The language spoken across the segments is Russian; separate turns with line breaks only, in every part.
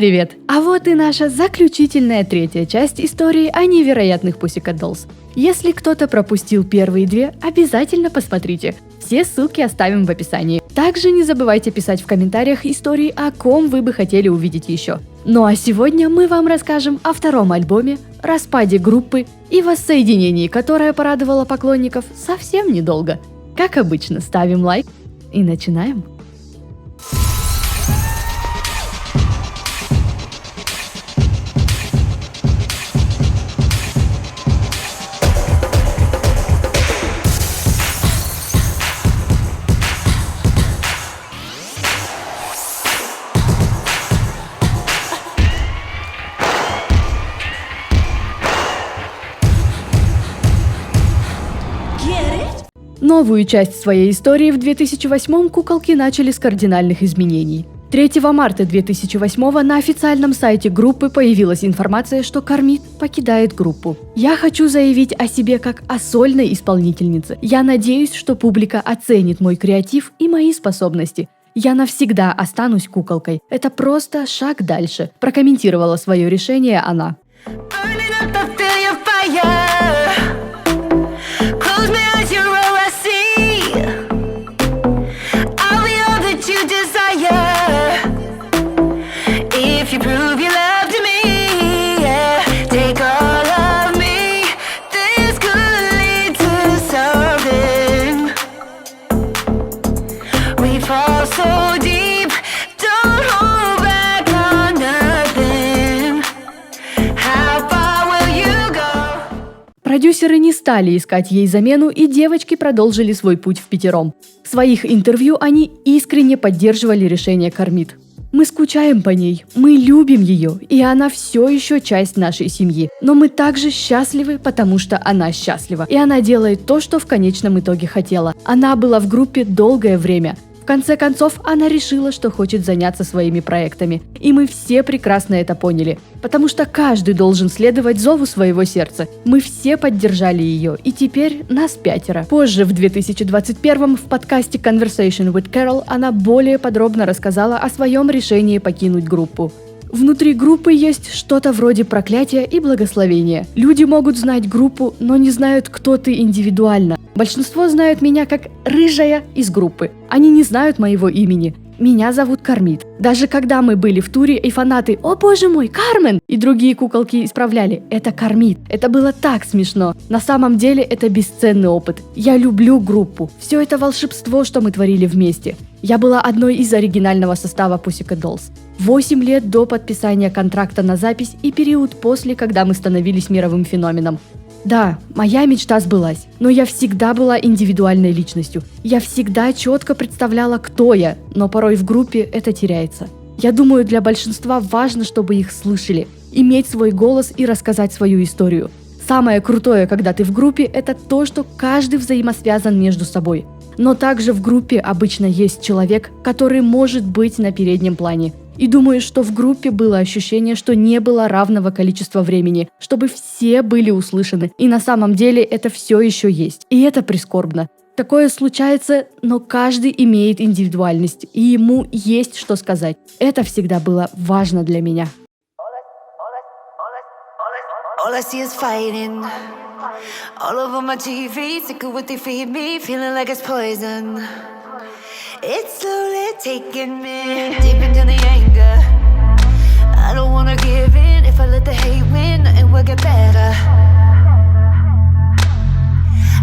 привет! А вот и наша заключительная третья часть истории о невероятных Pussycat Dolls. Если кто-то пропустил первые две, обязательно посмотрите. Все ссылки оставим в описании. Также не забывайте писать в комментариях истории, о ком вы бы хотели увидеть еще. Ну а сегодня мы вам расскажем о втором альбоме, распаде группы и воссоединении, которое порадовало поклонников совсем недолго. Как обычно, ставим лайк и начинаем. Новую часть своей истории в 2008-м куколки начали с кардинальных изменений. 3 марта 2008-го на официальном сайте группы появилась информация, что Кормит покидает группу. Я хочу заявить о себе как о сольной исполнительнице. Я надеюсь, что публика оценит мой креатив и мои способности. Я навсегда останусь куколкой. Это просто шаг дальше, прокомментировала свое решение она. Продюсеры не стали искать ей замену, и девочки продолжили свой путь впятером. В своих интервью они искренне поддерживали решение Кормит. «Мы скучаем по ней, мы любим ее, и она все еще часть нашей семьи. Но мы также счастливы, потому что она счастлива, и она делает то, что в конечном итоге хотела. Она была в группе долгое время. В конце концов, она решила, что хочет заняться своими проектами. И мы все прекрасно это поняли, потому что каждый должен следовать зову своего сердца. Мы все поддержали ее, и теперь нас 5. Позже, в 2021-м, в подкасте Conversation with Carol она более подробно рассказала о своем решении покинуть группу. Внутри группы есть что-то вроде проклятия и благословения. Люди могут знать группу, но не знают, кто ты индивидуально. Большинство знают меня как рыжая из группы. Они не знают моего имени. Меня зовут Кормит. Даже когда мы были в туре, и фанаты «О боже мой, Кармен!» и другие куколки исправляли «Это Кормит». Это было так смешно. На самом деле это бесценный опыт. Я люблю группу. Все это волшебство, что мы творили вместе. Я была одной из оригинального состава Pussycat Dolls. 8 лет до подписания контракта на запись и период после, когда мы становились мировым феноменом. Да, моя мечта сбылась, но я всегда была индивидуальной личностью. Я всегда четко представляла, кто я, но порой в группе это теряется. Я думаю, для большинства важно, чтобы их слышали, иметь свой голос и рассказать свою историю. Самое крутое, когда ты в группе, это то, что каждый взаимосвязан между собой. Но также в группе обычно есть человек, который может быть на переднем плане. И думаю, что в группе было ощущение, что не было равного количества времени, чтобы все были услышаны. И на самом деле это все еще есть. И это прискорбно. Такое случается, но каждый имеет индивидуальность, и ему есть что сказать. Это всегда было важно для меня. All I see is fighting. All over my TV, sick of what they feed me, feeling like it's poison. It's slowly taking me deep into the anger. I don't wanna give in. If I let the hate win, nothing will get better.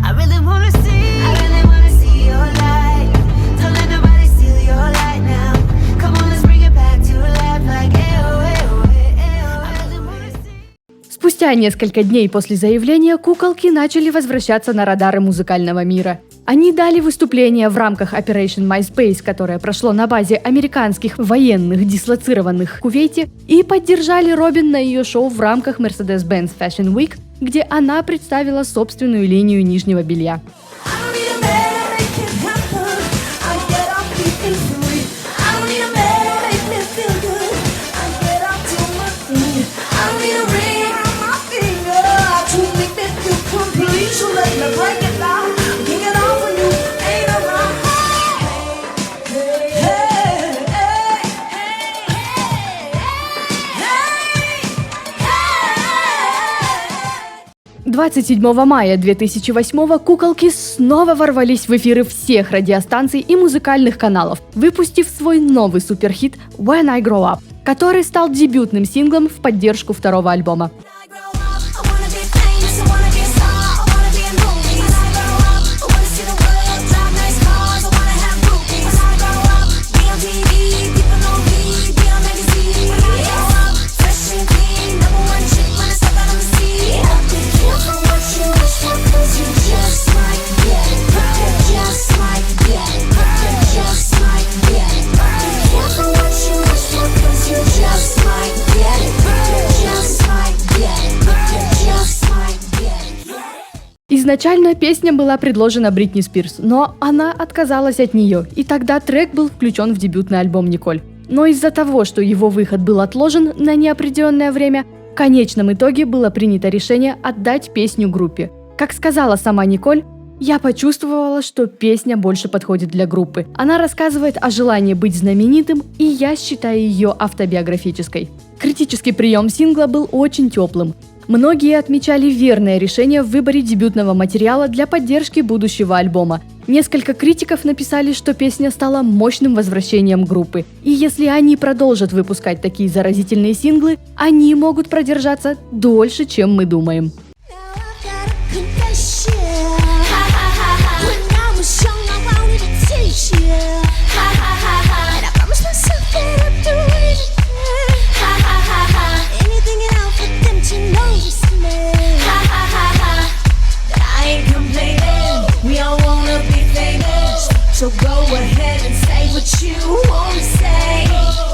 I really wanna see your light. Don't let nobody steal your light now. Come on, let's bring it back to life like Спустя несколько дней после заявления куколки начали возвращаться на радары музыкального мира. Они дали выступление в рамках Operation MySpace, которое прошло на базе американских военных, дислоцированных в Кувейте, и поддержали Робин на ее шоу в рамках Mercedes-Benz Fashion Week, где она представила собственную линию нижнего белья. 27 мая 2008 куколки снова ворвались в эфиры всех радиостанций и музыкальных каналов, выпустив свой новый суперхит «When I Grow Up», который стал дебютным синглом в поддержку второго альбома. Изначально песня была предложена Бритни Спирс, но она отказалась от нее, и тогда трек был включен в дебютный альбом Николь. Но из-за того, что его выход был отложен на неопределенное время, в конечном итоге было принято решение отдать песню группе. Как сказала сама Николь, «Я почувствовала, что песня больше подходит для группы. Она рассказывает о желании быть знаменитым, и я считаю ее автобиографической». Критический прием сингла был очень теплым. Многие отмечали верное решение в выборе дебютного материала для поддержки будущего альбома. Несколько критиков написали, что песня стала мощным возвращением группы. И если они продолжат выпускать такие заразительные синглы, они могут продержаться дольше, чем мы думаем.
So go ahead and say what you want to say.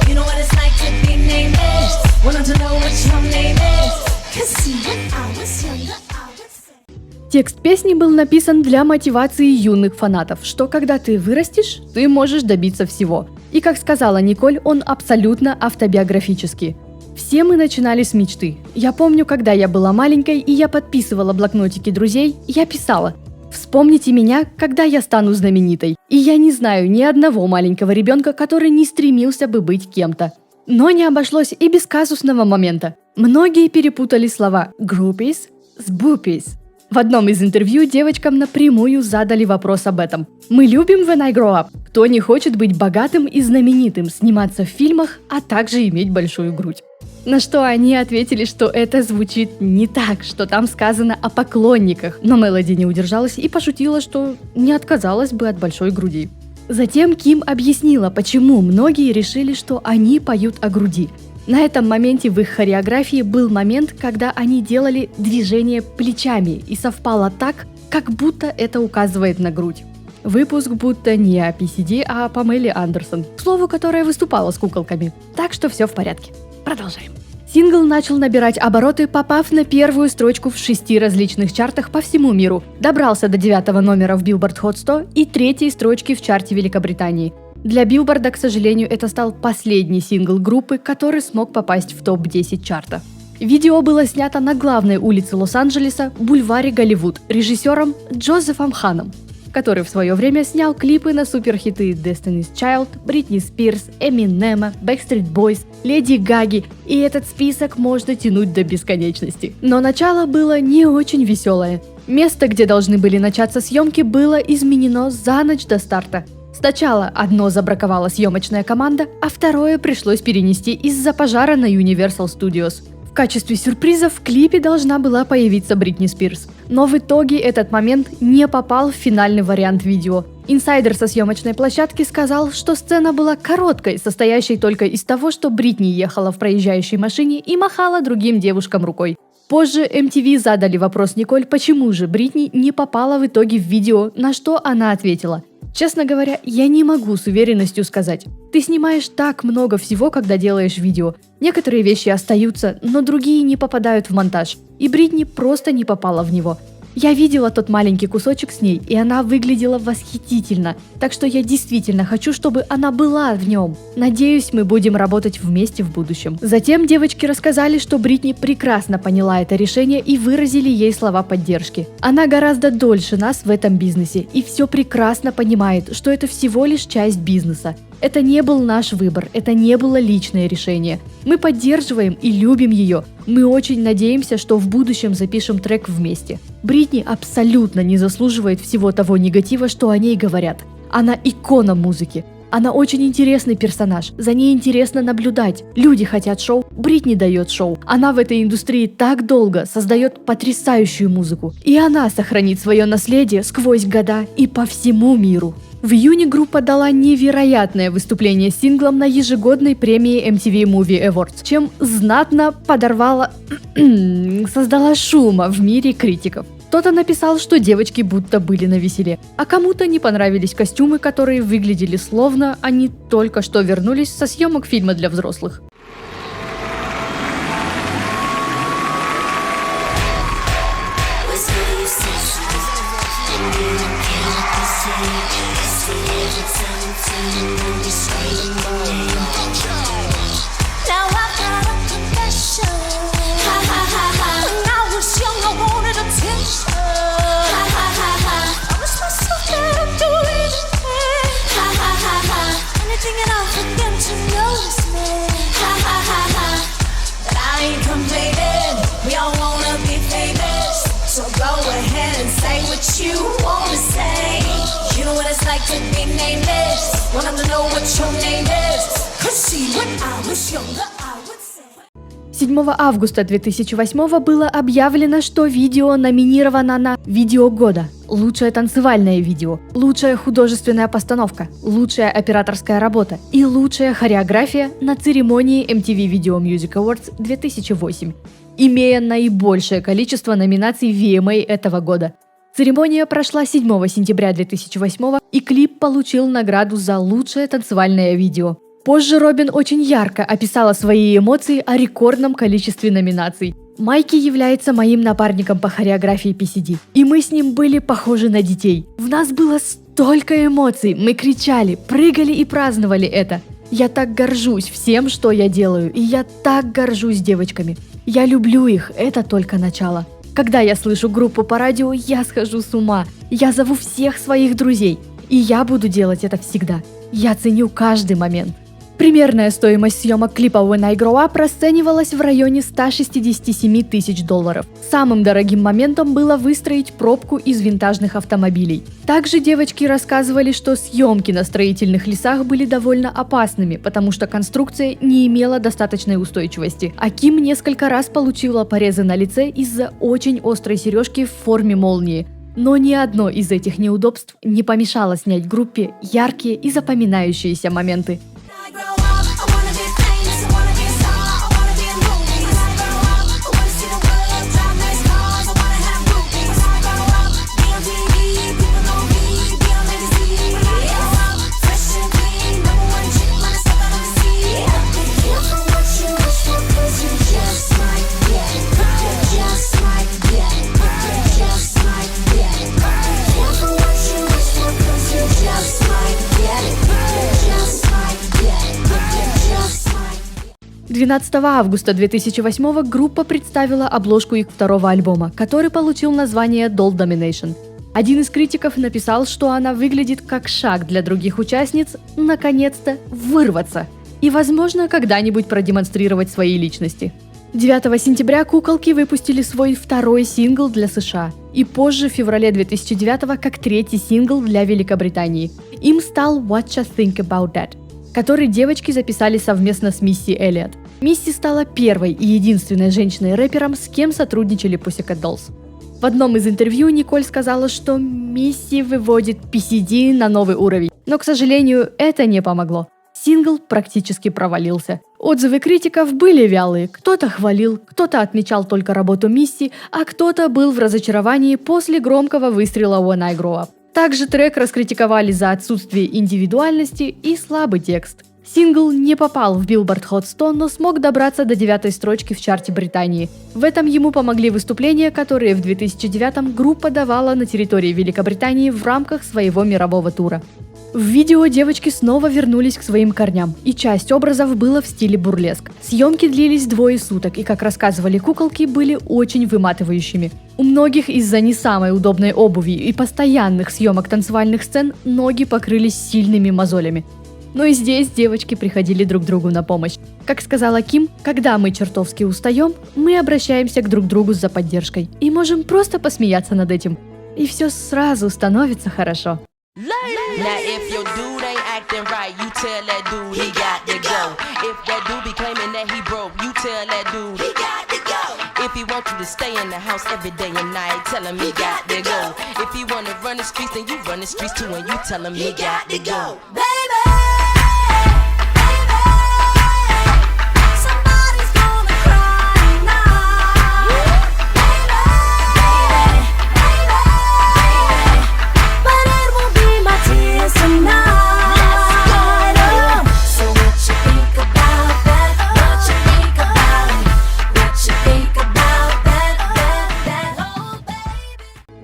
You know what it's like to be nameless. Want to know what your name is. 'Cause see, when I was younger, I would say.
Текст песни был написан для мотивации юных фанатов, что когда ты вырастешь, ты можешь добиться всего. И как сказала Николь, он абсолютно автобиографический. Все мы начинали с мечты. Я помню, когда я была маленькой и я подписывала блокнотики друзей, я писала: «Вспомните меня, когда я стану знаменитой». И я не знаю ни одного маленького ребенка, который не стремился бы быть кем-то. Но не обошлось и без казусного момента. Многие перепутали слова «groupies» с «boopies». В одном из интервью девочкам напрямую задали вопрос об этом. «Мы любим When I Grow Up. Кто не хочет быть богатым и знаменитым, сниматься в фильмах, а также иметь большую грудь?» На что они ответили, что это звучит не так, что там сказано о поклонниках. Но Мелоди не удержалась и пошутила, что не отказалась бы от большой груди. Затем Ким объяснила, почему многие решили, что они поют о груди. На этом моменте в их хореографии был момент, когда они делали движение плечами, и совпало так, как будто это указывает на грудь. Выпуск будто не о PCD, а о Памеле Андерсон, к слову, которая выступала с куколками. Так что все в порядке. Продолжаем. Сингл начал набирать обороты, попав на первую строчку в 6 различных чартах по всему миру, добрался до 9-го номера в Billboard Hot 100 и 3-й строчки в чарте Великобритании. Для Билборда, к сожалению, это стал последний сингл группы, который смог попасть в топ-10 чарта. Видео было снято на главной улице Лос-Анджелеса, бульваре Голливуд, режиссером Джозефом Ханом, который в свое время снял клипы на суперхиты Destiny's Child, Бритни Спирс, Эминема, Backstreet Boys, Леди Гаги, и этот список можно тянуть до бесконечности. Но начало было не очень веселое. Место, где должны были начаться съемки, было изменено за ночь до старта. Сначала одно забраковала съемочная команда, а второе пришлось перенести из-за пожара на Universal Studios. В качестве сюрприза в клипе должна была появиться Бритни Спирс. Но в итоге этот момент не попал в финальный вариант видео. Инсайдер со съемочной площадки сказал, что сцена была короткой, состоящей только из того, что Бритни ехала в проезжающей машине и махала другим девушкам рукой. Позже MTV задали вопрос Николь, почему же Бритни не попала в итоге в видео, на что она ответила: «Честно говоря, я не могу с уверенностью сказать. Ты снимаешь так много всего, когда делаешь видео. Некоторые вещи остаются, но другие не попадают в монтаж. И Бритни просто не попала в него. Я видела тот маленький кусочек с ней, и она выглядела восхитительно. Так что я действительно хочу, чтобы она была в нем. Надеюсь, мы будем работать вместе в будущем». Затем девочки рассказали, что Бритни прекрасно поняла это решение и выразили ей слова поддержки. Она гораздо дольше нас в этом бизнесе и все прекрасно понимает, что это всего лишь часть бизнеса. Это не был наш выбор, это не было личное решение. Мы поддерживаем и любим ее. Мы очень надеемся, что в будущем запишем трек вместе. Бритни абсолютно не заслуживает всего того негатива, что о ней говорят. Она икона музыки. Она очень интересный персонаж, за ней интересно наблюдать. Люди хотят шоу, Бритни дает шоу. Она в этой индустрии так долго создает потрясающую музыку. И она сохранит свое наследие сквозь года и по всему миру. В июне группа дала невероятное выступление с синглом на ежегодной премии MTV Movie Awards, чем знатно создала шума в мире критиков. Кто-то написал, что девочки будто были навеселе, а кому-то не понравились костюмы, которые выглядели словно они только что вернулись со съемок фильма для взрослых.
So go ahead and say what you wanna say. You know what it's like to be nameless. Want them to know what your name is. 'Cause see, when I was younger, I would say.
7 августа 2008 было объявлено, что видео номинировано на «Видео года», «Лучшее танцевальное видео», «Лучшая художественная постановка», «Лучшая операторская работа» и «Лучшая хореография» на церемонии MTV Video Music Awards 2008, имея наибольшее количество номинаций VMA этого года. Церемония прошла 7 сентября 2008 и клип получил награду за «Лучшее танцевальное видео». Позже Робин очень ярко описала свои эмоции о рекордном количестве номинаций. Майки является моим напарником по хореографии PCD, и мы с ним были похожи на детей. В нас было столько эмоций, мы кричали, прыгали и праздновали это. Я так горжусь всем, что я делаю, и я так горжусь девочками. Я люблю их, это только начало. Когда я слышу группу по радио, я схожу с ума. Я зову всех своих друзей, и я буду делать это всегда. Я ценю каждый момент. Примерная стоимость съемок клипа When I Grow Up расценивалась в районе $167 тысяч. Самым дорогим моментом было выстроить пробку из винтажных автомобилей. Также девочки рассказывали, что съемки на строительных лесах были довольно опасными, потому что конструкция не имела достаточной устойчивости. А Ким несколько раз получила порезы на лице из-за очень острой сережки в форме молнии. Но ни одно из этих неудобств не помешало снять группе яркие и запоминающиеся моменты. — 12 августа 2008 группа представила обложку их второго альбома, который получил название Doll Domination. Один из критиков написал, что она выглядит как шаг для других участниц наконец-то вырваться и, возможно, когда-нибудь продемонстрировать свои личности. 9 сентября куколки выпустили свой второй сингл для США и позже, в феврале 2009 как третий сингл для Великобритании. Им стал What You Think About That, который девочки записали совместно с Мисси Эллиott. Мисси стала первой и единственной женщиной-рэпером, с кем сотрудничали Pussycat Dolls. В одном из интервью Николь сказала, что Мисси выводит PCD на новый уровень, но, к сожалению, это не помогло. Сингл практически провалился. Отзывы критиков были вялые, кто-то хвалил, кто-то отмечал только работу Мисси, а кто-то был в разочаровании после громкого выстрела When I Grow Up. Также трек раскритиковали за отсутствие индивидуальности и слабый текст. Сингл не попал в Billboard Hot 100, но смог добраться до 9-й строчки в чарте Британии. В этом ему помогли выступления, которые в 2009 группа давала на территории Великобритании в рамках своего мирового тура. В видео девочки снова вернулись к своим корням, и часть образов была в стиле бурлеск. Съемки длились 2 суток, и, как рассказывали куколки, были очень выматывающими. У многих из-за не самой удобной обуви и постоянных съемок танцевальных сцен ноги покрылись сильными мозолями. Но и здесь девочки приходили друг другу на помощь. Как сказала Ким, когда мы чертовски устаем, мы обращаемся к друг другу за поддержкой и можем просто посмеяться над этим. И все сразу становится хорошо.
Now if your dude ain't acting right, you tell that dude he got to go. If that dude be claiming that he broke, you tell that dude he got to go. If he want you to stay in the house every day and night, tell him he got to go. If he wanna run the streets, then you run the streets too, and you tell him he got to go.
Baby, somebody's gonna cry now. But it won't be my tears tonight. So what you think about that? What you think about it? What you think about that? Oh, baby.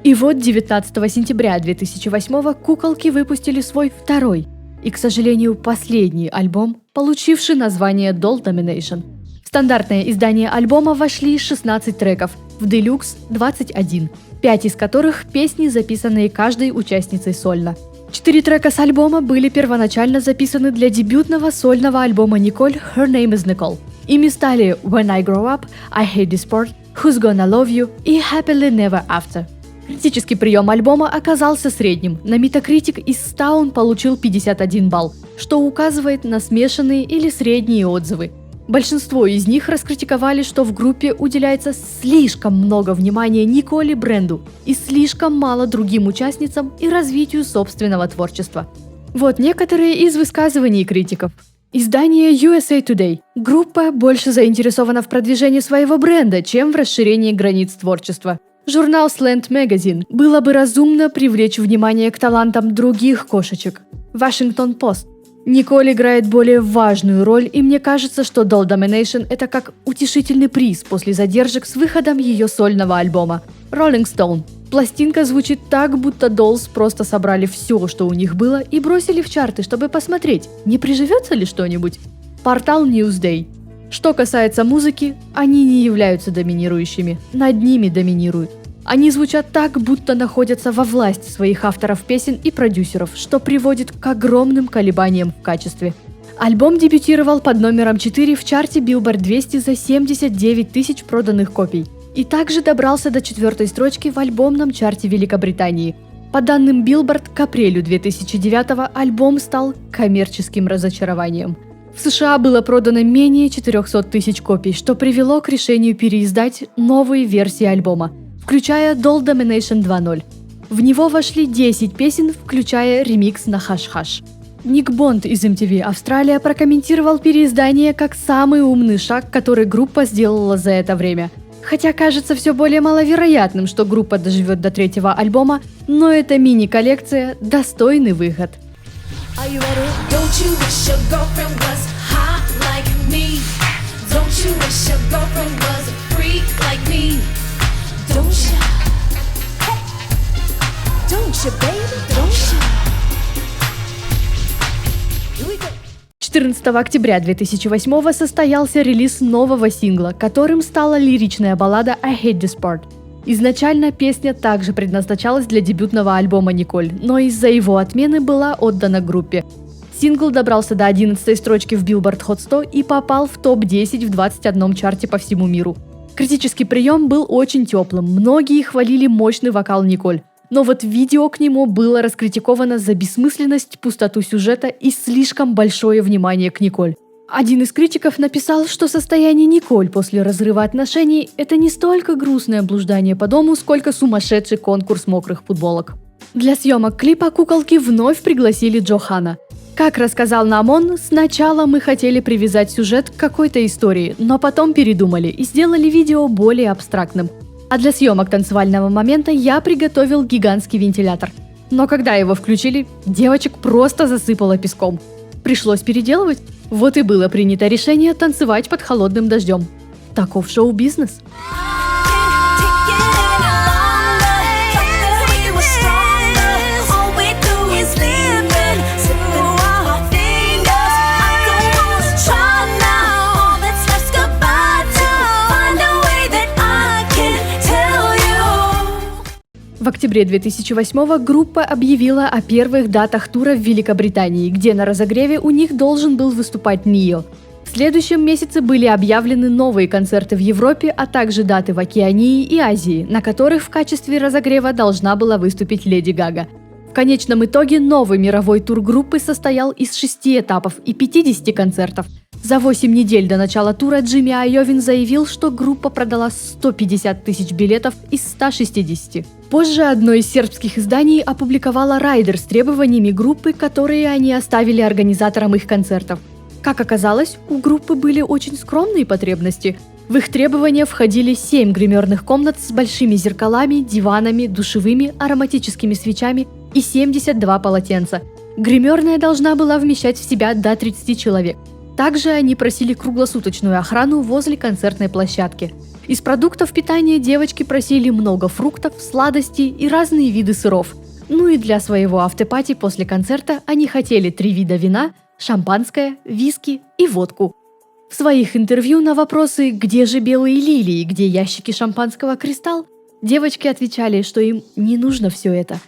И вот 19 сентября 2008 куколки выпустили свой второй и, к сожалению, последний альбом, получивший название Doll Domination. В стандартное издание альбома вошли 16 треков, в Deluxe 21, 5 из которых песни, записанные каждой участницей сольно. 4 трека с альбома были первоначально записаны для дебютного сольного альбома Николь Her Name is Nicole. Ими стали When I Grow Up, I Hate This Sport, Who's Gonna Love You и Happily Never After. Критический прием альбома оказался средним. На Metacritic из 100 он получил 51 балл, что указывает на смешанные или средние отзывы. Большинство из них раскритиковали, что в группе уделяется слишком много внимания Николь и бренду и слишком мало другим участницам и развитию собственного творчества. Вот некоторые из высказываний критиков. Издание USA Today. Группа больше заинтересована в продвижении своего бренда, чем в расширении границ творчества. Журнал Slant Magazine. Было бы разумно привлечь внимание к талантам других кошечек. Washington Post. Николь играет более важную роль, и мне кажется, что Doll Domination – это как утешительный приз после задержек с выходом ее сольного альбома. Rolling Stone. Пластинка звучит так, будто Dolls просто собрали все, что у них было, и бросили в чарты, чтобы посмотреть, не приживется ли что-нибудь. Портал Newsday. Что касается музыки, они не являются доминирующими, над ними доминируют. Они звучат так, будто находятся во власти своих авторов песен и продюсеров, что приводит к огромным колебаниям в качестве. Альбом дебютировал под номером 4 в чарте Billboard 200 за 79 тысяч проданных копий и также добрался до 4-й строчки в альбомном чарте Великобритании. По данным Billboard, к апрелю 2009 альбом стал коммерческим разочарованием. В США было продано менее 400 тысяч копий, что привело к решению переиздать новые версии альбома, включая Doll Domination 2.0. В него вошли 10 песен, включая ремикс на «Хаш-Хаш». Ник Бонд из MTV Австралия прокомментировал переиздание как самый умный шаг, который группа сделала за это время. Хотя кажется все более маловероятным, что группа доживет до 3-го альбома, но эта мини-коллекция – достойный выход.
Are you ready? Don't you wish your girlfriend was hot like me? Don't you wish your girlfriend was a freak like me? Don't you? Hey. Don't you, baby? Don't you? Here we go.
14 октября 2008 состоялся релиз нового сингла, которым стала лиричная баллада I Hate This Part. Изначально песня также предназначалась для дебютного альбома Николь, но из-за его отмены была отдана группе. Сингл добрался до 11-й строчки в Billboard Hot 100 и попал в топ-10 в 21 чарте по всему миру. Критический прием был очень теплым, многие хвалили мощный вокал Николь. Но вот видео к нему было раскритиковано за бессмысленность, пустоту сюжета и слишком большое внимание к Николь. Один из критиков написал, что состояние Николь после разрыва отношений – это не столько грустное блуждание по дому, сколько сумасшедший конкурс мокрых футболок. Для съемок клипа куколки вновь пригласили Джохана. Как рассказал нам он, сначала мы хотели привязать сюжет к какой-то истории, но потом передумали и сделали видео более абстрактным. А для съемок танцевального момента я приготовил гигантский вентилятор. Но когда его включили, девочек просто засыпало песком. Пришлось переделывать. Вот и было принято решение танцевать под холодным дождем. Таков шоу-бизнес. октябре 2008 группа объявила о первых датах тура в Великобритании, где на разогреве у них должен был выступать Нио. В следующем месяце были объявлены новые концерты в Европе, а также даты в Океании и Азии, на которых в качестве разогрева должна была выступить Леди Гага. В конечном итоге новый мировой тур группы состоял из 6 этапов и 50 концертов. За 8 недель до начала тура Джимми Айовин заявил, что группа продала 150 тысяч билетов из 160. Позже одно из сербских изданий опубликовало райдер с требованиями группы, которые они оставили организаторам их концертов. Как оказалось, у группы были очень скромные потребности. В их требования входили 7 гримерных комнат с большими зеркалами, диванами, душевыми, ароматическими свечами и 72 полотенца. Гримерная должна была вмещать в себя до 30 человек. Также они просили круглосуточную охрану возле концертной площадки. Из продуктов питания девочки просили много фруктов, сладостей и разные виды сыров. Ну и для своего автопати после концерта они хотели 3 вида вина, шампанское, виски и водку. В своих интервью на вопросы «Где же белые лилии, где ящики шампанского «Кристалл?» девочки отвечали, что им не нужно все это.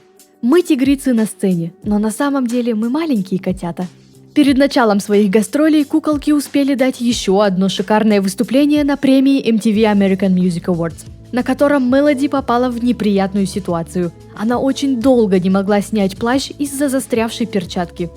«Мы тигрицы на сцене, но на самом деле мы маленькие котята». Перед началом своих гастролей куколки успели дать еще одно шикарное выступление на премии MTV American Music Awards, на котором Мелоди попала в неприятную ситуацию. Она очень долго не могла снять плащ из-за застрявшей перчатки.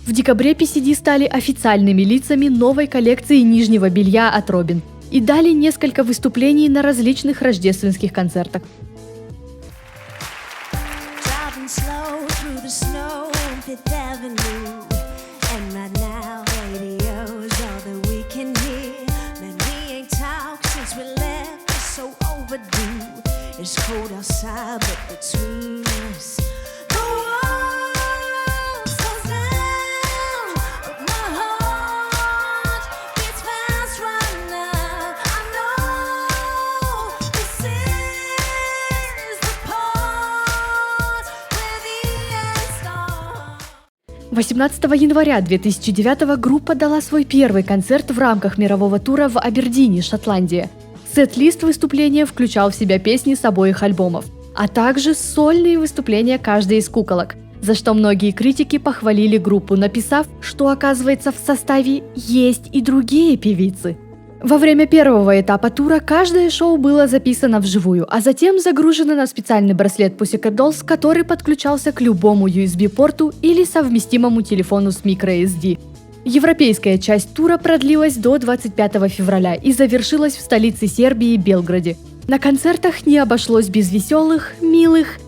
В декабре PCD стали официальными лицами новой коллекции нижнего белья от Robin и дали несколько выступлений на различных рождественских концертах.
Driving slow through the snow on Fifth Avenue. And right now, radio's all that we can hear. Man, we ain't talked since we left, it's so overdue. It's cold outside, but between us, the world slows down. But my heart beats fast right now. I know this is the part where the end starts.
18 января 2009 группа дала свой первый концерт в рамках мирового тура в Абердине, Шотландия. Сет-лист выступления включал в себя песни с обоих альбомов, а также сольные выступления каждой из куколок, за что многие критики похвалили группу, написав, что, оказывается, в составе есть и другие певицы. Во время первого этапа тура каждое шоу было записано вживую, а затем загружено на специальный браслет Pussycat Dolls, который подключался к любому USB-порту или совместимому телефону с microSD. Европейская часть тура продлилась до 25 февраля и завершилась в столице Сербии Белграде. На концертах не обошлось без веселых, милых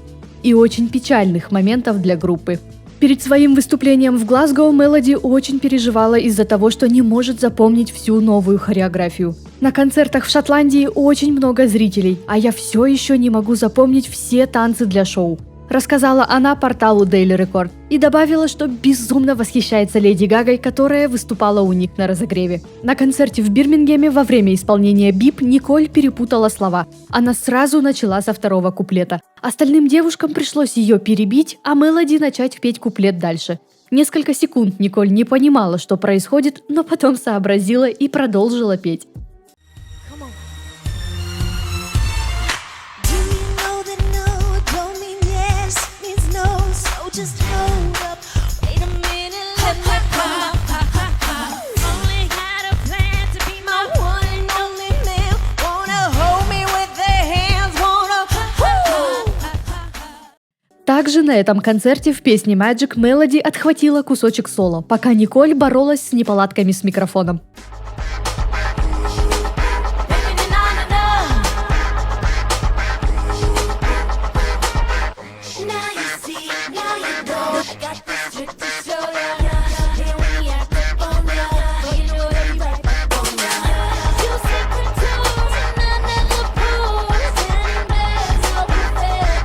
и очень печальных моментов для группы. Перед своим выступлением в Глазго Мелоди очень переживала из-за того, что не может запомнить всю новую хореографию. На концертах в Шотландии очень много зрителей, а я все еще не могу запомнить все танцы для шоу, рассказала она порталу Daily Record и добавила, что безумно восхищается Леди Гагой, которая выступала у них на разогреве. На концерте в Бирмингеме во время исполнения Бип Николь перепутала слова. Она сразу начала со второго куплета. Остальным девушкам пришлось ее перебить, а Мелоди начать петь куплет дальше. Несколько секунд Николь не понимала, что происходит, но потом сообразила и продолжила петь.
Do you know that no don't mean yes means no? So just hold up, wait a minute, let me come. Only had a plan to be my one and only man. Wanna hold me with their hands, wanna.
Также на этом концерте в песне Magic Мелоди отхватила кусочек соло, пока Николь боролась с неполадками с микрофоном.
Now you see, now you know. I got this trick to show ya. And we act up on ya, but you know that we right back on ya. You secret tools and I never pose, and there's no perfect.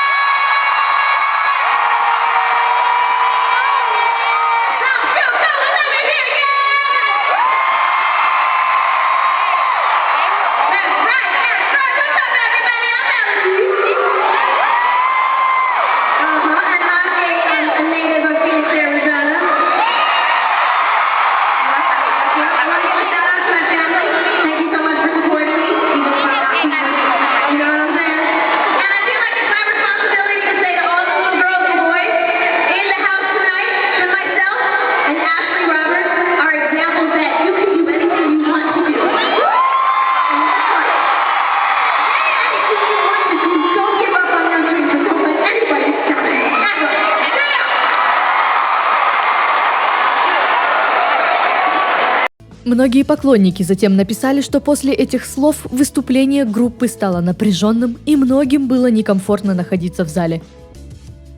Многие поклонники затем написали, что после этих слов выступление группы стало напряженным и многим было некомфортно находиться в зале.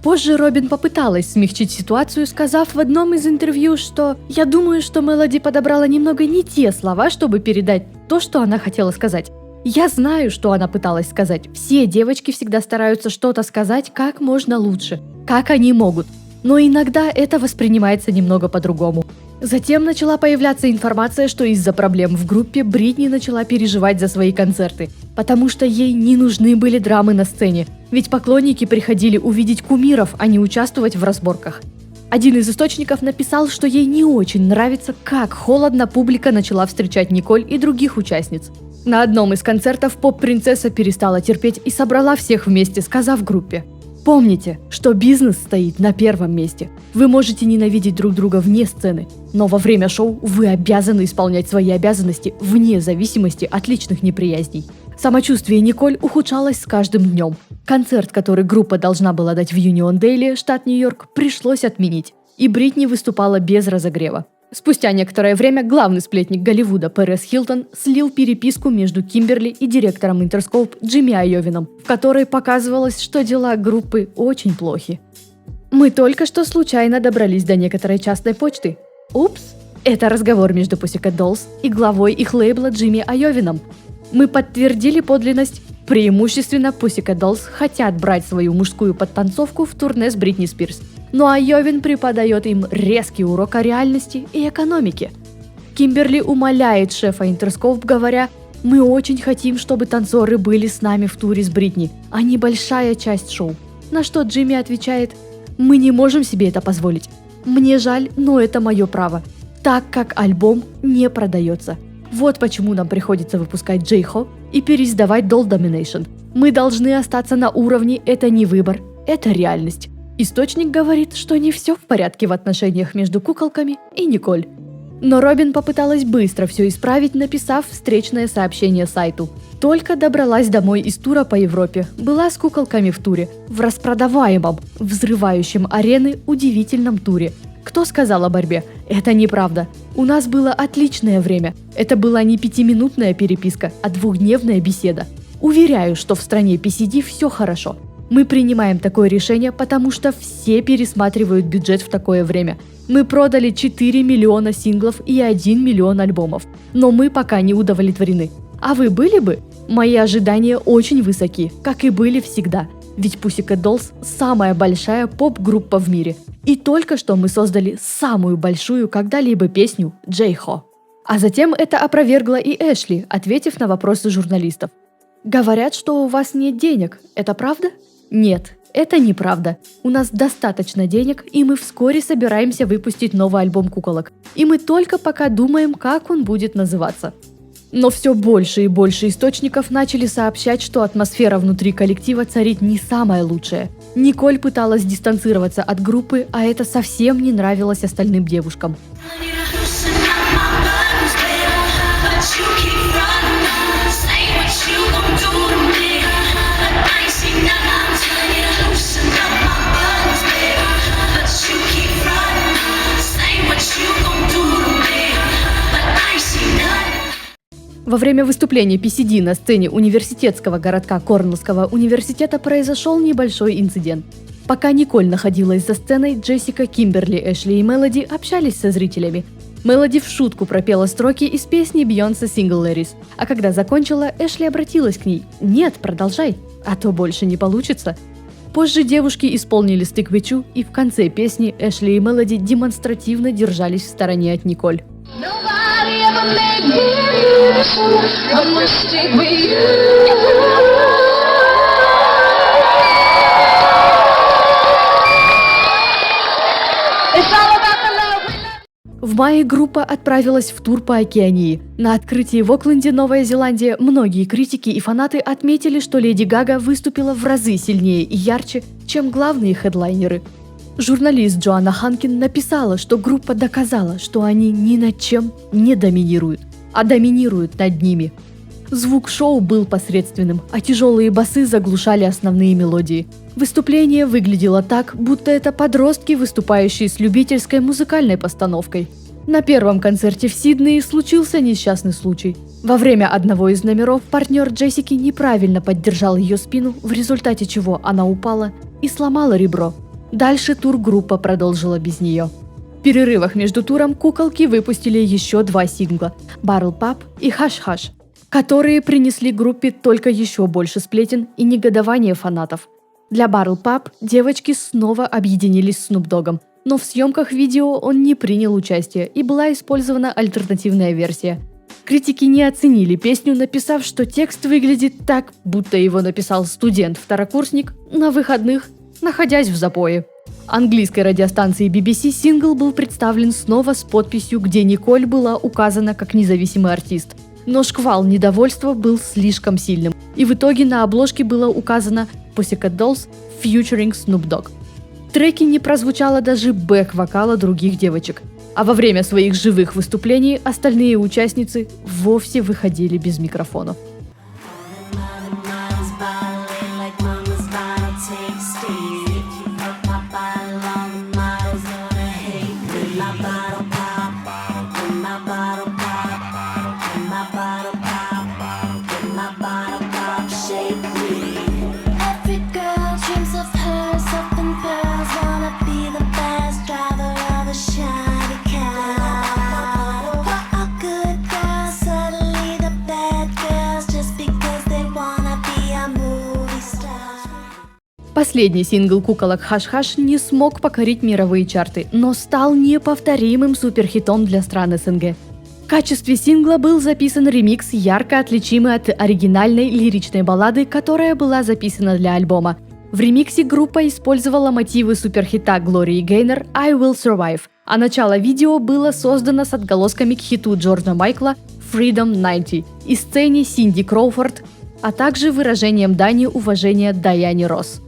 Позже Робин попыталась смягчить ситуацию, сказав в одном из интервью, что «Я думаю, что Мелоди подобрала немного не те слова, чтобы передать то, что она хотела сказать. Я знаю, что она пыталась сказать. Все девочки всегда стараются что-то сказать как можно лучше, как они могут. Но иногда это воспринимается немного по-другому». Затем начала появляться информация, что из-за проблем в группе Бритни начала переживать за свои концерты, потому что ей не нужны были драмы на сцене, ведь поклонники приходили увидеть кумиров, а не участвовать в разборках. Один из источников написал, что ей не очень нравится, как холодно публика начала встречать Николь и других участниц. На одном из концертов поп-принцесса перестала терпеть и собрала всех вместе, сказав группе: «Помните, что бизнес стоит на первом месте. Вы можете ненавидеть друг друга вне сцены, но во время шоу вы обязаны исполнять свои обязанности вне зависимости от личных неприязней». Самочувствие Николь ухудшалось с каждым днем. Концерт, который группа должна была дать в Юнион-Дейли, штат Нью-Йорк, пришлось отменить, и Бритни выступала без разогрева. Спустя некоторое время главный сплетник Голливуда Перес Хилтон слил переписку между Кимберли и директором Interscope Джимми Айовином, в которой показывалось, что дела группы очень плохи. «Мы только что случайно добрались до некоторой частной почты. Упс! Это разговор между Pussycat Dolls и главой их лейбла Джимми Айовином. Мы подтвердили подлинность. Преимущественно Pussycat Dolls хотят брать свою мужскую подтанцовку в турне с Бритни Спирс, но Айовин преподает им резкий урок о реальности и экономике. Кимберли умоляет шефа Interscope, говоря: «Мы очень хотим, чтобы танцоры были с нами в туре с Бритни, а не большая часть шоу». На что Джимми отвечает: «Мы не можем себе это позволить. Мне жаль, но это мое право, так как альбом не продается. Вот почему нам приходится выпускать J-Ho и переиздавать Doll Domination. Мы должны остаться на уровне, это не выбор, это реальность». Источник говорит, что не все в порядке в отношениях между куколками и Николь. Но Робин попыталась быстро все исправить, написав встречное сообщение сайту. Только добралась домой из тура по Европе, была с куколками в туре, в распродаваемом, взрывающем арены удивительном туре. Кто сказал о борьбе? Это неправда. У нас было отличное время. Это была не 5-минутная переписка, а 2-дневная беседа. Уверяю, что в стране PCD все хорошо. Мы принимаем такое решение, потому что все пересматривают бюджет в такое время. Мы продали 4 миллиона синглов и 1 миллион альбомов. Но мы пока не удовлетворены. А вы были бы? Мои ожидания очень высоки, как и были всегда. Ведь Pussycat Dolls – самая большая поп-группа в мире. И только что мы создали самую большую когда-либо песню J-Ho. А затем это опровергла и Эшли, ответив на вопросы журналистов. «Говорят, что у вас нет денег. Это правда?» «Нет, это неправда. У нас достаточно денег, и мы вскоре собираемся выпустить новый альбом куколок. И мы только пока думаем, как он будет называться». Но все больше и больше источников начали сообщать, что атмосфера внутри коллектива царит не самая лучшая. Николь пыталась дистанцироваться от группы, а это совсем не нравилось остальным девушкам. Во время выступления PCD на сцене университетского городка Корнеллского университета произошел небольшой инцидент. Пока Николь находилась за сценой, Джессика, Кимберли, Эшли и Мелоди общались со зрителями. Мелоди в шутку пропела строки из песни Бейонсе «Single Ladies», а когда закончила, Эшли обратилась к ней: «Нет, продолжай, а то больше не получится». Позже девушки исполнили «Stick with You», и в конце песни Эшли и Мелоди демонстративно держались в стороне от Николь.
Nobody ever made me beautiful. I'm gonna stick with you. It's all about the love we love.
В мае группа отправилась в тур по Океании. На открытии в Окленде, Новая Зеландия, многие критики и фанаты отметили, что Леди Гага выступила в разы сильнее и ярче, чем главные хедлайнеры. Журналист Джоанна Ханкин написала, что группа доказала, что они ни над чем не доминируют, а доминируют над ними. Звук шоу был посредственным, а тяжелые басы заглушали основные мелодии. Выступление выглядело так, будто это подростки, выступающие с любительской музыкальной постановкой. На первом концерте в Сиднее случился несчастный случай. Во время одного из номеров партнер Джессики неправильно поддержал ее спину, в результате чего она упала и сломала ребро. Дальше тургруппа продолжила без нее. В перерывах между туром куколки выпустили еще 2 сингла «Bottle Pop» и «Hush Hush», которые принесли группе только еще больше сплетен и негодования фанатов. Для Bottle Pop девочки снова объединились с Snoop Dogg'ом, но в съемках видео он не принял участие и была использована альтернативная версия. Критики не оценили песню, написав, что текст выглядит так, будто его написал студент-второкурсник на выходных, находясь в запое. Английской радиостанции BBC сингл был представлен снова с подписью, где Николь была указана как независимый артист. Но шквал недовольства был слишком сильным, и в итоге на обложке было указано Pussycat Dolls featuring Snoop Dogg. В треке не прозвучало даже бэк-вокала других девочек, а во время своих живых выступлений остальные участницы вовсе выходили без микрофонов.
Every girl dreams of hers, up in pearls, wanna be the best driver of a shiny car. What a good girl, suddenly the bad girls, just because they wanna be a movie star.
Последний сингл куколок «Hush Hush» не смог покорить мировые чарты, но стал неповторимым суперхитом для стран СНГ. В качестве сингла был записан ремикс, ярко отличимый от оригинальной лиричной баллады, которая была записана для альбома. В ремиксе группа использовала мотивы суперхита Глории Гейнор «I Will Survive», а начало видео было создано с отголосками к хиту Джорджа Майкла «Freedom 90» и сцене Синди Кроуфорд, а также выражением дани уважения Дайане Росс.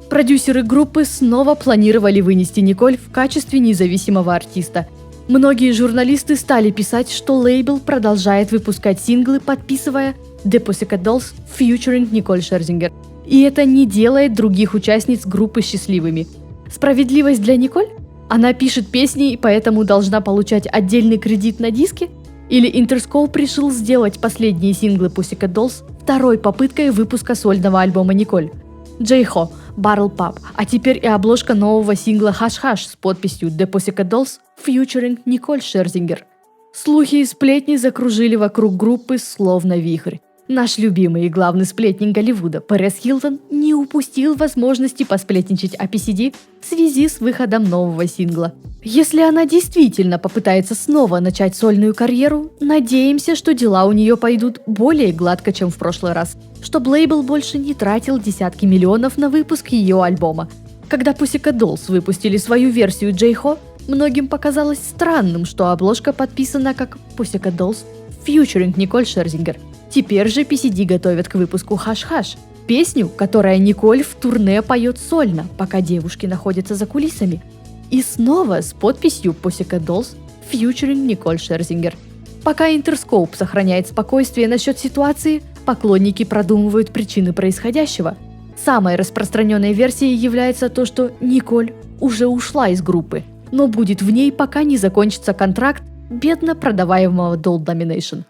Продюсеры группы снова планировали вынести Николь в качестве независимого артиста. Многие журналисты стали писать, что лейбл продолжает выпускать синглы, подписывая The Pussycat Dolls featuring Николь Шерзингер. И это не делает других участниц группы счастливыми. Справедливость для Николь? Она пишет песни и поэтому должна получать отдельный кредит на диске? Или Interscope решил сделать последние синглы Pussycat Dolls второй попыткой выпуска сольного альбома Николь? J-Ho, Bottle Pop, а теперь и обложка нового сингла Hush Hush с подписью The Pussycat Dolls featuring Николь Шерзингер. Слухи и сплетни закружили вокруг группы словно вихрь. Наш любимый и главный сплетник Голливуда Пэрис Хилтон не упустил возможности посплетничать о PCD в связи с выходом нового сингла. Если она действительно попытается снова начать сольную карьеру, надеемся, что дела у нее пойдут более гладко, чем в прошлый раз, чтобы лейбл больше не тратил десятки миллионов на выпуск ее альбома. Когда Pussycat Dolls выпустили свою версию J-Ho, многим показалось странным, что обложка подписана как Pussycat Dolls featuring Николь Шерзингер. Теперь же PCD готовят к выпуску Hush Hush, песню, которая Николь в турне поет сольно, пока девушки находятся за кулисами. И снова с подписью Pussycat Dolls featuring Николь Шерзингер. Пока Interscope сохраняет спокойствие насчет ситуации, поклонники продумывают причины происходящего. Самой распространенной версией является то, что Николь уже ушла из группы, но будет в ней, пока не закончится контракт бедно продаваемого Doll Domination.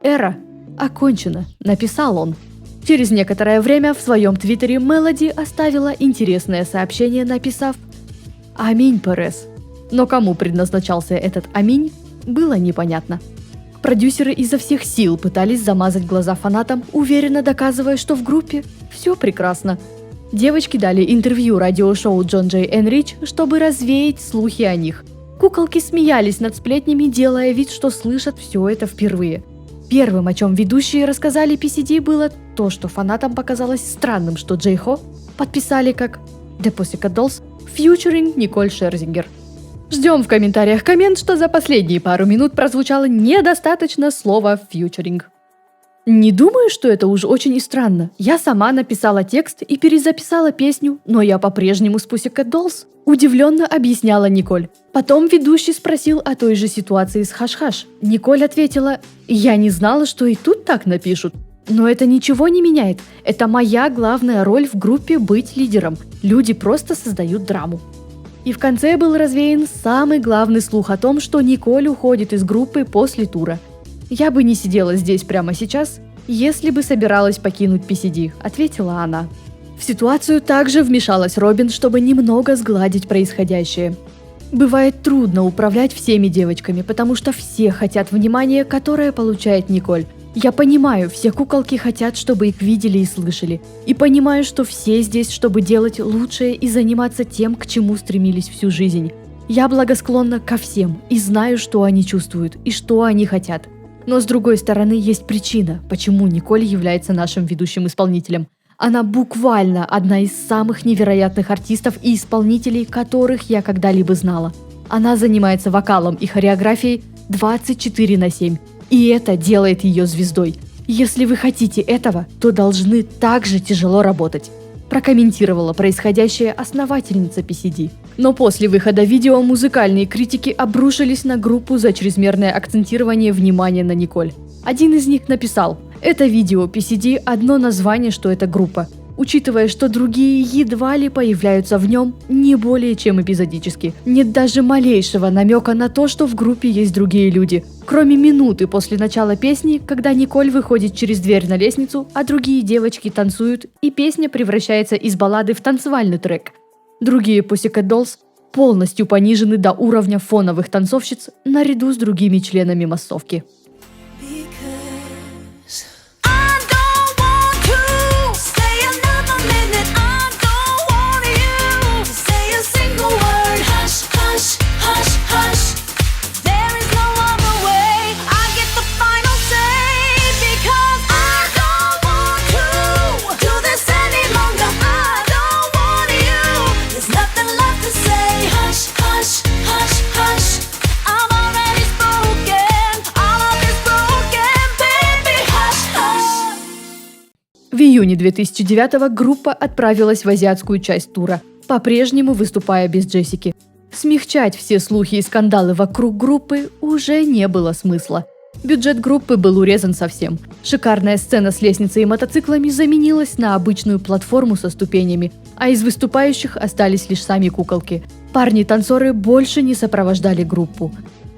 Эра окончена, написал он. Через некоторое время в своем твиттере Мелоди оставила интересное сообщение, написав «Аминь, Пэрис». Но кому предназначался этот «Аминь», было непонятно. Продюсеры изо всех сил пытались замазать глаза фанатам, уверенно доказывая, что в группе все прекрасно. Девочки дали интервью радиошоу John J. Enrich, чтобы развеять слухи о них. Куколки смеялись над сплетнями, делая вид, что слышат все это впервые. Первым, о чем ведущие рассказали PCD, было то, что фанатам показалось странным, что J-Ho подписали как The Pussycat Dolls featuring Николь Шерзингер. Ждем в комментариях коммент, что за последние пару минут прозвучало недостаточно слова «featuring». Не думаю, что это уж очень и странно. Я сама написала текст и перезаписала песню, но я по-прежнему с Pussycat Dolls. Удивленно объясняла Николь. Потом ведущий спросил о той же ситуации с Hush Hush. Николь ответила: «Я не знала, что и тут так напишут. Но это ничего не меняет. Это моя главная роль в группе — быть лидером. Люди просто создают драму». И в конце был развеян самый главный слух о том, что Николь уходит из группы после тура. «Я бы не сидела здесь прямо сейчас, если бы собиралась покинуть PCD», — ответила она. В ситуацию также вмешалась Робин, чтобы немного сгладить происходящее. Бывает трудно управлять всеми девочками, потому что все хотят внимания, которое получает Николь. Я понимаю, все куколки хотят, чтобы их видели и слышали. И понимаю, что все здесь, чтобы делать лучшее и заниматься тем, к чему стремились всю жизнь. Я благосклонна ко всем и знаю, что они чувствуют и что они хотят. Но с другой стороны, есть причина, почему Николь является нашим ведущим исполнителем. Она буквально одна из самых невероятных артистов и исполнителей, которых я когда-либо знала. Она занимается вокалом и хореографией 24/7, и это делает ее звездой. Если вы хотите этого, то должны также тяжело работать, прокомментировала происходящее основательница PCD. Но после выхода видео музыкальные критики обрушились на группу за чрезмерное акцентирование внимания на Николь. Один из них написал: «Это видео PCD одно название, что это группа, учитывая, что другие едва ли появляются в нем не более чем эпизодически. Нет даже малейшего намека на то, что в группе есть другие люди, кроме минуты после начала песни, когда Николь выходит через дверь на лестницу, а другие девочки танцуют, и песня превращается из баллады в танцевальный трек. Другие Pussycat Dolls полностью понижены до уровня фоновых танцовщиц наряду с другими членами массовки».
I don't want to stay another minute. I don't want you to say a single word. Hush, hush, hush, hush. There is no other way. I get the final say because I don't want to do this any longer. I don't want you. There's nothing left to say. Hush, hush, hush, hush. I'm already spoken. All of is broken, baby. Hush, hush.
В июне 2009-го группа отправилась в азиатскую часть тура, по-прежнему выступая без Джессики. Смягчать все слухи и скандалы вокруг группы уже не было смысла. Бюджет группы был урезан совсем. Шикарная сцена с лестницей и мотоциклами заменилась на обычную платформу со ступенями, а из выступающих остались лишь сами куколки. Парни-танцоры больше не сопровождали группу.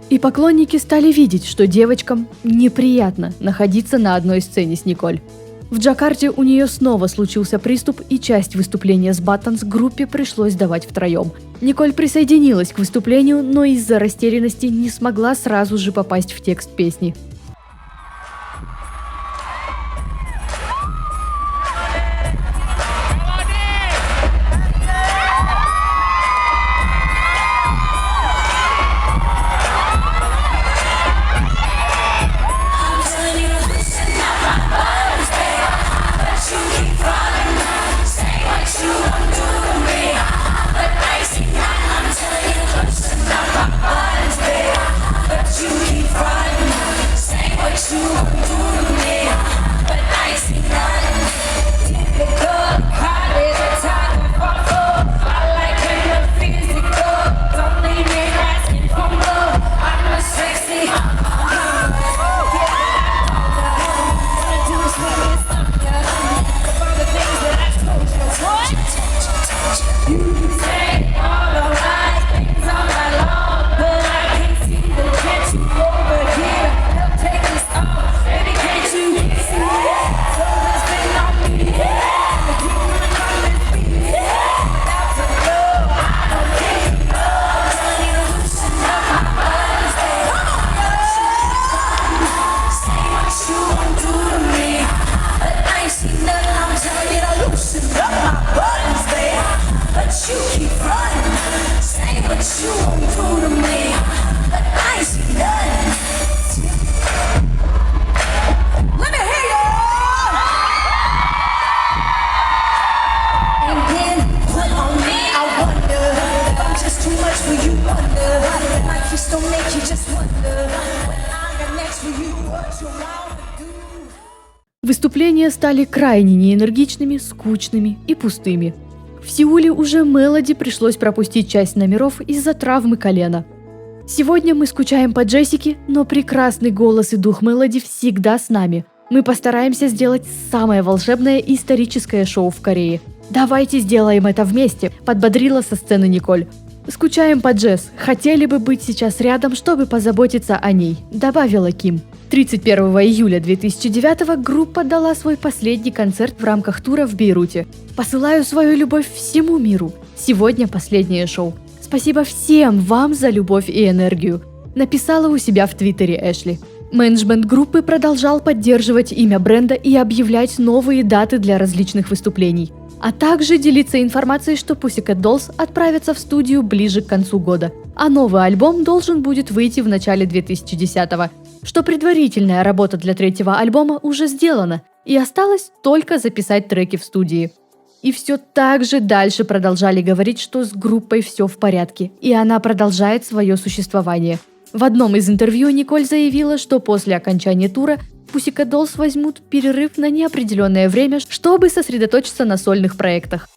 И поклонники стали видеть, что девочкам неприятно находиться на одной сцене с Николь. В Джакарте у нее снова случился приступ, и часть выступления с Buttons группе пришлось давать втроем. Николь присоединилась к выступлению, но из-за растерянности не смогла сразу же попасть в текст песни.
I'm telling you to listen up, my buttons, babe. But you keep running, say what you want to do to me. But I see that I'm telling you to listen up, my buttons, babe. But you keep running, say what you want to do to me. But I see nothing. Typical, hot is a type of awful. I like when the physical. Don't leave me asking for more. I'm a sexy. You keep running, say what you want to do to me, but I see nothing. Let me hear you. And then put on me, I wonder if I'm just too much for you. Wonder if my kiss don't make you just wonder when I got next for you, what you want to do.
Выступления стали крайне неэнергичными, скучными и пустыми. В Сеуле уже Мелоди пришлось пропустить часть номеров из-за травмы колена. Сегодня мы скучаем по Джессике, но прекрасный голос и дух Мелоди всегда с нами. Мы постараемся сделать самое волшебное и историческое шоу в Корее. Давайте сделаем это вместе, подбодрила со сцены Николь. «Скучаем по Джесс. Хотели бы быть сейчас рядом, чтобы позаботиться о ней», — добавила Ким. 31 июля 2009 группа дала свой последний концерт в рамках тура в Бейруте. «Посылаю свою любовь всему миру. Сегодня последнее шоу. Спасибо всем вам за любовь и энергию», — написала у себя в Твиттере Эшли. Менеджмент группы продолжал поддерживать имя бренда и объявлять новые даты для различных выступлений, а также делиться информацией, что Pussycat Dolls отправятся в студию ближе к концу года, а новый альбом должен будет выйти в начале 2010-го, что предварительная работа для третьего альбома уже сделана, и осталось только записать треки в студии. И все так же дальше продолжали говорить, что с группой все в порядке, и она продолжает свое существование. В одном из интервью Николь заявила, что после окончания тура Pussycat Dolls возьмут перерыв на неопределенное время, чтобы сосредоточиться на сольных проектах.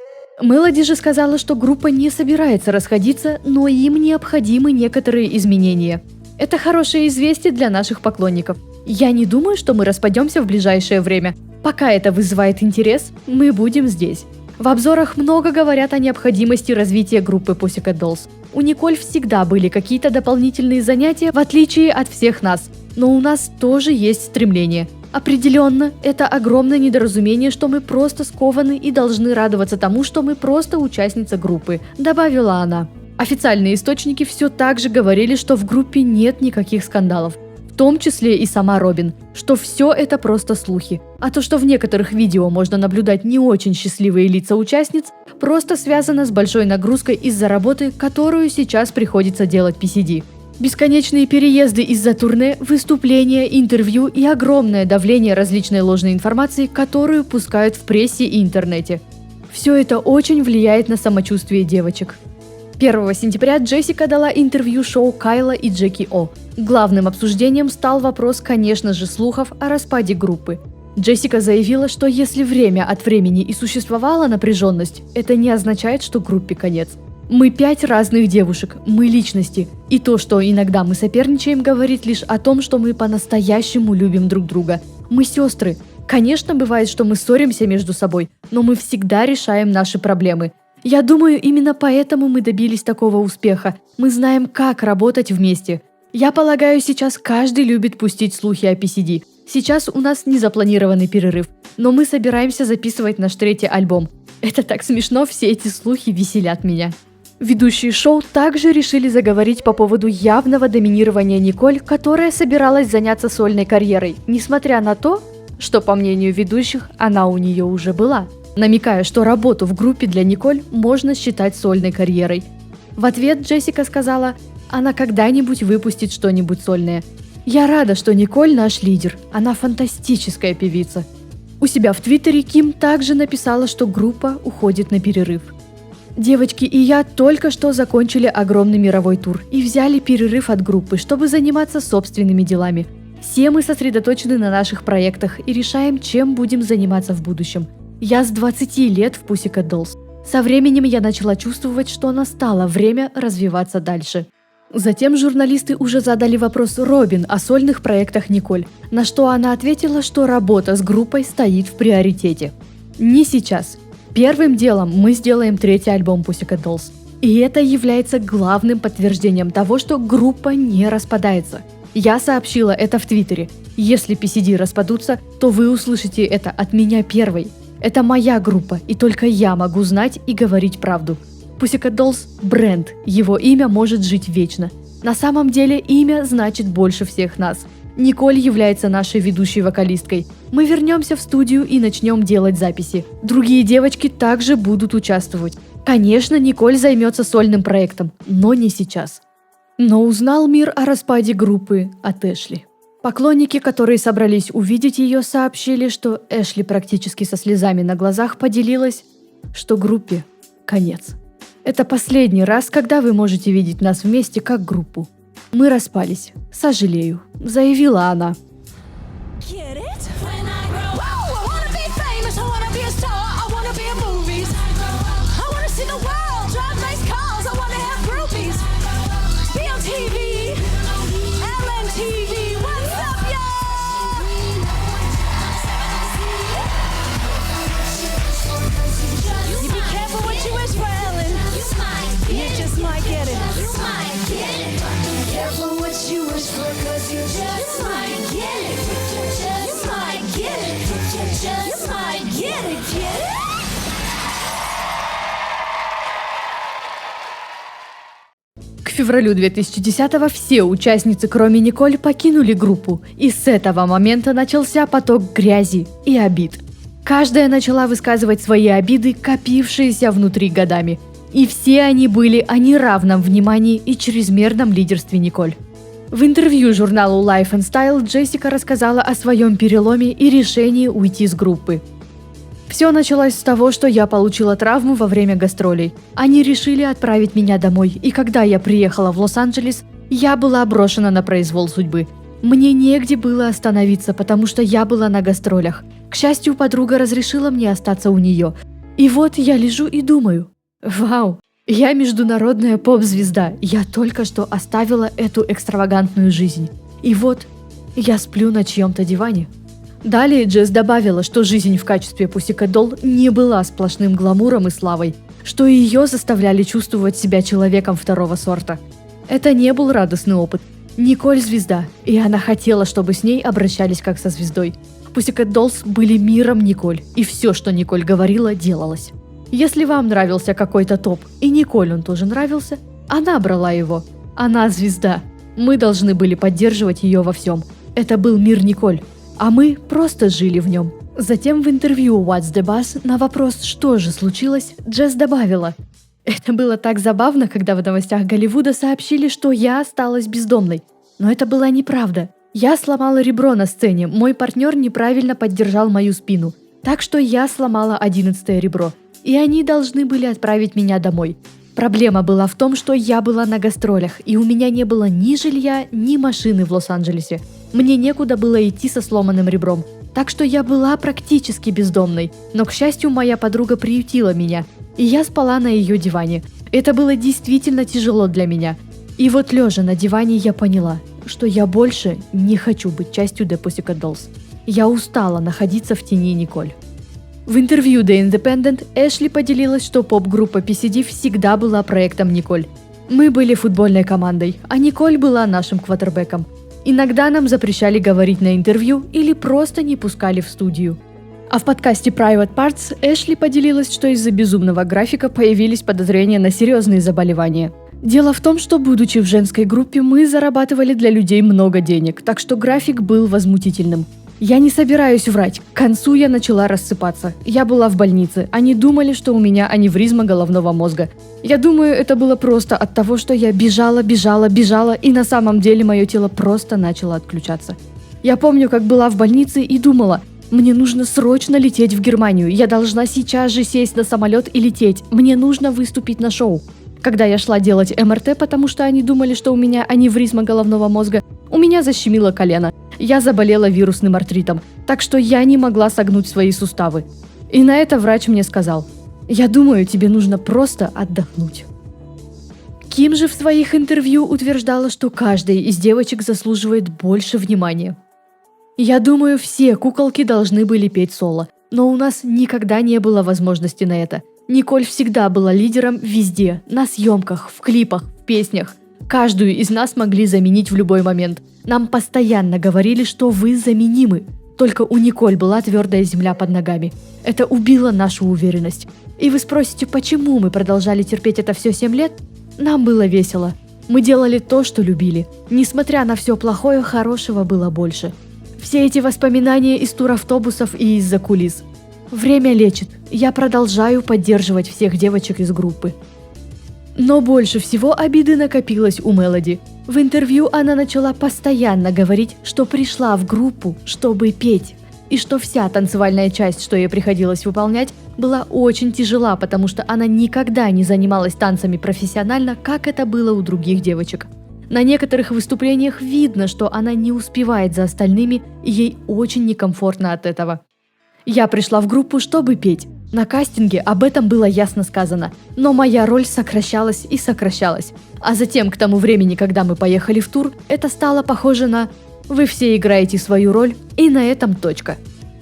Мелоди же сказала, что группа не собирается расходиться, но им необходимы некоторые изменения. Это хорошее известие для наших поклонников. Я не думаю, что мы распадемся в ближайшее время. Пока это вызывает интерес, мы будем здесь. В обзорах много говорят о необходимости развития группы Pussycat Dolls. У Николь всегда были какие-то дополнительные занятия, в отличие от всех нас. Но у нас тоже есть стремление. Определенно, это огромное недоразумение, что мы просто скованы и должны радоваться тому, что мы просто участница группы, добавила она. Официальные источники все так же говорили, что в группе нет никаких скандалов. В том числе и сама Робин, что все это просто слухи. А то, что в некоторых видео можно наблюдать не очень счастливые лица участниц, просто связано с большой нагрузкой из-за работы, которую сейчас приходится делать PCD. Бесконечные переезды из-за турне, выступления, интервью и огромное давление различной ложной информации, которую пускают в прессе и интернете. Все это очень влияет на самочувствие девочек. 1 сентября Джессика дала интервью шоу Кайла и Джеки О. Главным обсуждением стал вопрос, конечно же, слухов о распаде группы. Джессика заявила, что если время от времени и существовала напряженность, это не означает, что группе конец. Мы 5 разных девушек, мы личности. И то, что иногда мы соперничаем, говорит лишь о том, что мы по-настоящему любим друг друга. Мы сестры. Конечно, бывает, что мы ссоримся между собой, но мы всегда решаем наши проблемы. Я думаю, именно поэтому мы добились такого успеха. Мы знаем, как работать вместе. Я полагаю, сейчас каждый любит пустить слухи о PCD. Сейчас у нас незапланированный перерыв, но мы собираемся записывать наш 3-й альбом. Это так смешно, все эти слухи веселят меня. Ведущие шоу также решили заговорить по поводу явного доминирования Николь, которая собиралась заняться сольной карьерой, несмотря на то, что, по мнению ведущих, она у нее уже была, намекая, что работу в группе для Николь можно считать сольной карьерой. В ответ Джессика сказала, она когда-нибудь выпустит что-нибудь сольное. «Я рада, что Николь наш лидер, она фантастическая певица». У себя в Твиттере Ким также написала, что группа уходит на перерыв. «Девочки и я только что закончили огромный мировой тур и взяли перерыв от группы, чтобы заниматься собственными делами. Все мы сосредоточены на наших проектах и решаем, чем будем заниматься в будущем. Я с 20 лет в Pussycat Dolls. Со временем я начала чувствовать, что настало время развиваться дальше». Затем журналисты уже задали вопрос Робин о сольных проектах Николь, на что она ответила, что работа с группой стоит в приоритете. «Не сейчас. Первым делом мы сделаем 3-й альбом Pussycat Dolls. И это является главным подтверждением того, что группа не распадается. Я сообщила это в Твиттере. Если PCD распадутся, то вы услышите это от меня первой. Это моя группа, и только я могу знать и говорить правду. Pussycat Dolls – бренд, его имя может жить вечно. На самом деле имя значит больше всех нас. Николь является нашей ведущей вокалисткой. Мы вернемся в студию и начнем делать записи. Другие девочки также будут участвовать. Конечно, Николь займется сольным проектом, но не сейчас». Но узнал мир о распаде группы от Эшли. Поклонники, которые собрались увидеть ее, сообщили, что Эшли практически со слезами на глазах поделилась, что группе конец. «Это последний раз, когда вы можете видеть нас вместе как группу. Мы распались. Сожалею», — заявила она.
Get it? When I grow up, I wanna be famous, I wanna be a star, I wanna be in movies. I wanna see the world, drive nice cars, I wanna have groupies. Be on TV, LMTV, what's up, y'all? You be careful what you wish for, Ellen. You just might get
февралю 2010-го все участницы, кроме Николь, покинули группу, и с этого момента начался поток грязи и обид. Каждая начала высказывать свои обиды, копившиеся внутри годами. И все они были о неравном внимании и чрезмерном лидерстве Николь. В интервью журналу Life and Style Джессика рассказала о своем переломе и решении уйти с группы. Все началось с того, что я получила травму во время гастролей. Они решили отправить меня домой, и когда я приехала в Лос-Анджелес, я была брошена на произвол судьбы. Мне негде было остановиться, потому что я была на гастролях. К счастью, подруга разрешила мне остаться у нее. И вот я лежу и думаю: вау, я международная поп-звезда, я только что оставила эту экстравагантную жизнь. И вот я сплю на чьем-то диване. Далее Джесс добавила, что жизнь в качестве Pussycat Doll не была сплошным гламуром и славой, что ее заставляли чувствовать себя человеком второго сорта. Это не был радостный опыт. Николь звезда, и она хотела, чтобы с ней обращались как со звездой. Pussycat Dolls были миром Николь, и все, что Николь говорила, делалось. Если вам нравился какой-то топ, и Николь он тоже нравился, она брала его. Она звезда. Мы должны были поддерживать ее во всем. Это был мир Николь. А мы просто жили в нем. Затем в интервью What's the Buzz на вопрос, что же случилось, Джесс добавила: «Это было так забавно, когда в новостях Голливуда сообщили, что я осталась бездомной. Но это была неправда. Я сломала ребро на сцене, мой партнер неправильно поддержал мою спину. Так что я сломала 11-е ребро. И они должны были отправить меня домой. Проблема была в том, что я была на гастролях, и у меня не было ни жилья, ни машины в Лос-Анджелесе. Мне некуда было идти со сломанным ребром. Так что я была практически бездомной. Но, к счастью, моя подруга приютила меня, и я спала на ее диване. Это было действительно тяжело для меня. И вот лежа на диване я поняла, что я больше не хочу быть частью The Pussycat Dolls. Я устала находиться в тени Николь». В интервью The Independent Эшли поделилась, что поп-группа PCD всегда была проектом Николь. «Мы были футбольной командой, а Николь была нашим квотербеком. Иногда нам запрещали говорить на интервью или просто не пускали в студию». А в подкасте Private Parts Эшли поделилась, что из-за безумного графика появились подозрения на серьезные заболевания. «Дело в том, что, будучи в женской группе, мы зарабатывали для людей много денег, так что график был возмутительным. Я не собираюсь врать, к концу я начала рассыпаться. Я была в больнице, они думали, что у меня аневризма головного мозга. Я думаю, это было просто от того, что я бежала, и на самом деле мое тело просто начало отключаться. Я помню, как была в больнице и думала: мне нужно срочно лететь в Германию, я должна сейчас же сесть на самолет и лететь, мне нужно выступить на шоу. Когда я шла делать МРТ, потому что они думали, что у меня аневризма головного мозга, у меня защемило колено. Я заболела вирусным артритом, так что я не могла согнуть свои суставы. И на это врач мне сказал: я думаю, тебе нужно просто отдохнуть». Ким же в своих интервью утверждала, что каждая из девочек заслуживает больше внимания. «Я думаю, все куколки должны были петь соло, но у нас никогда не было возможности на это. Николь всегда была лидером везде, на съемках, в клипах, в песнях. Каждую из нас могли заменить в любой момент. Нам постоянно говорили, что вы заменимы. Только у Николь была твердая земля под ногами. Это убило нашу уверенность. И вы спросите, почему мы продолжали терпеть это все 7 лет? Нам было весело. Мы делали то, что любили. Несмотря на все плохое, хорошего было больше. Все эти воспоминания из туравтобусов и из-за кулис. Время лечит. Я продолжаю поддерживать всех девочек из группы». Но больше всего обиды накопилось у Мелоди. В интервью она начала постоянно говорить, что пришла в группу, чтобы петь, и что вся танцевальная часть, что ей приходилось выполнять, была очень тяжела, потому что она никогда не занималась танцами профессионально, как это было у других девочек. На некоторых выступлениях видно, что она не успевает за остальными, и ей очень некомфортно от этого. «Я пришла в группу, чтобы петь. На кастинге об этом было ясно сказано, но моя роль сокращалась и сокращалась. А затем, к тому времени, когда мы поехали в тур, это стало похоже на «вы все играете свою роль, и на этом точка».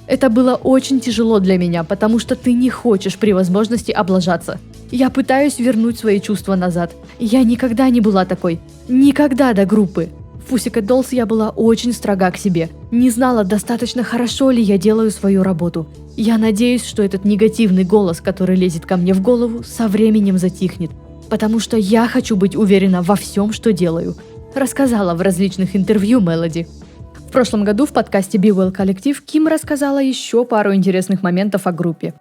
Это было очень тяжело для меня, потому что ты не хочешь при возможности облажаться. Я пытаюсь вернуть свои чувства назад. Я никогда не была такой. Никогда до группы. В Pussycat Dolls я была очень строга к себе. Не знала, достаточно хорошо ли я делаю свою работу. Я надеюсь, что этот негативный голос, который лезет ко мне в голову, со временем затихнет. потому что я хочу быть уверена во всем, что делаю», рассказала в различных интервью Мелоди. В прошлом году в подкасте Be Well Collective Ким рассказала еще пару интересных моментов о группе.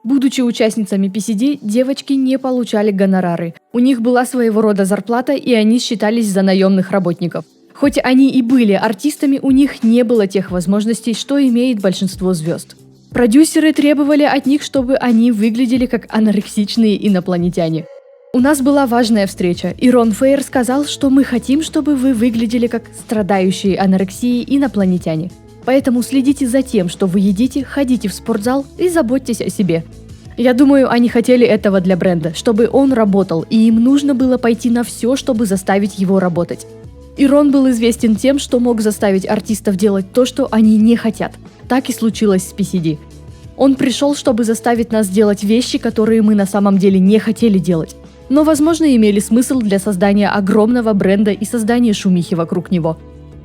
Будучи участницами PCD, девочки не получали гонорары. У них была своего рода зарплата, и они считались за наемных работников. Хоть они и были артистами, у них не было тех возможностей, что имеет большинство звезд. Продюсеры требовали от них, чтобы они выглядели как анорексичные инопланетяне. У нас была важная встреча, и Рон Фейер сказал, что мы хотим, чтобы вы выглядели как страдающие анорексией инопланетяне. Поэтому следите за тем, что вы едите, ходите в спортзал и заботьтесь о себе. Я думаю, они хотели этого для бренда, чтобы он работал, и им нужно было пойти на все, чтобы заставить его работать. И Рон был известен тем, что мог заставить артистов делать то, что они не хотят. Так и случилось с PCD. Он пришел, чтобы заставить нас делать вещи, которые мы на самом деле не хотели делать, но, возможно, имели смысл для создания огромного бренда и создания шумихи вокруг него.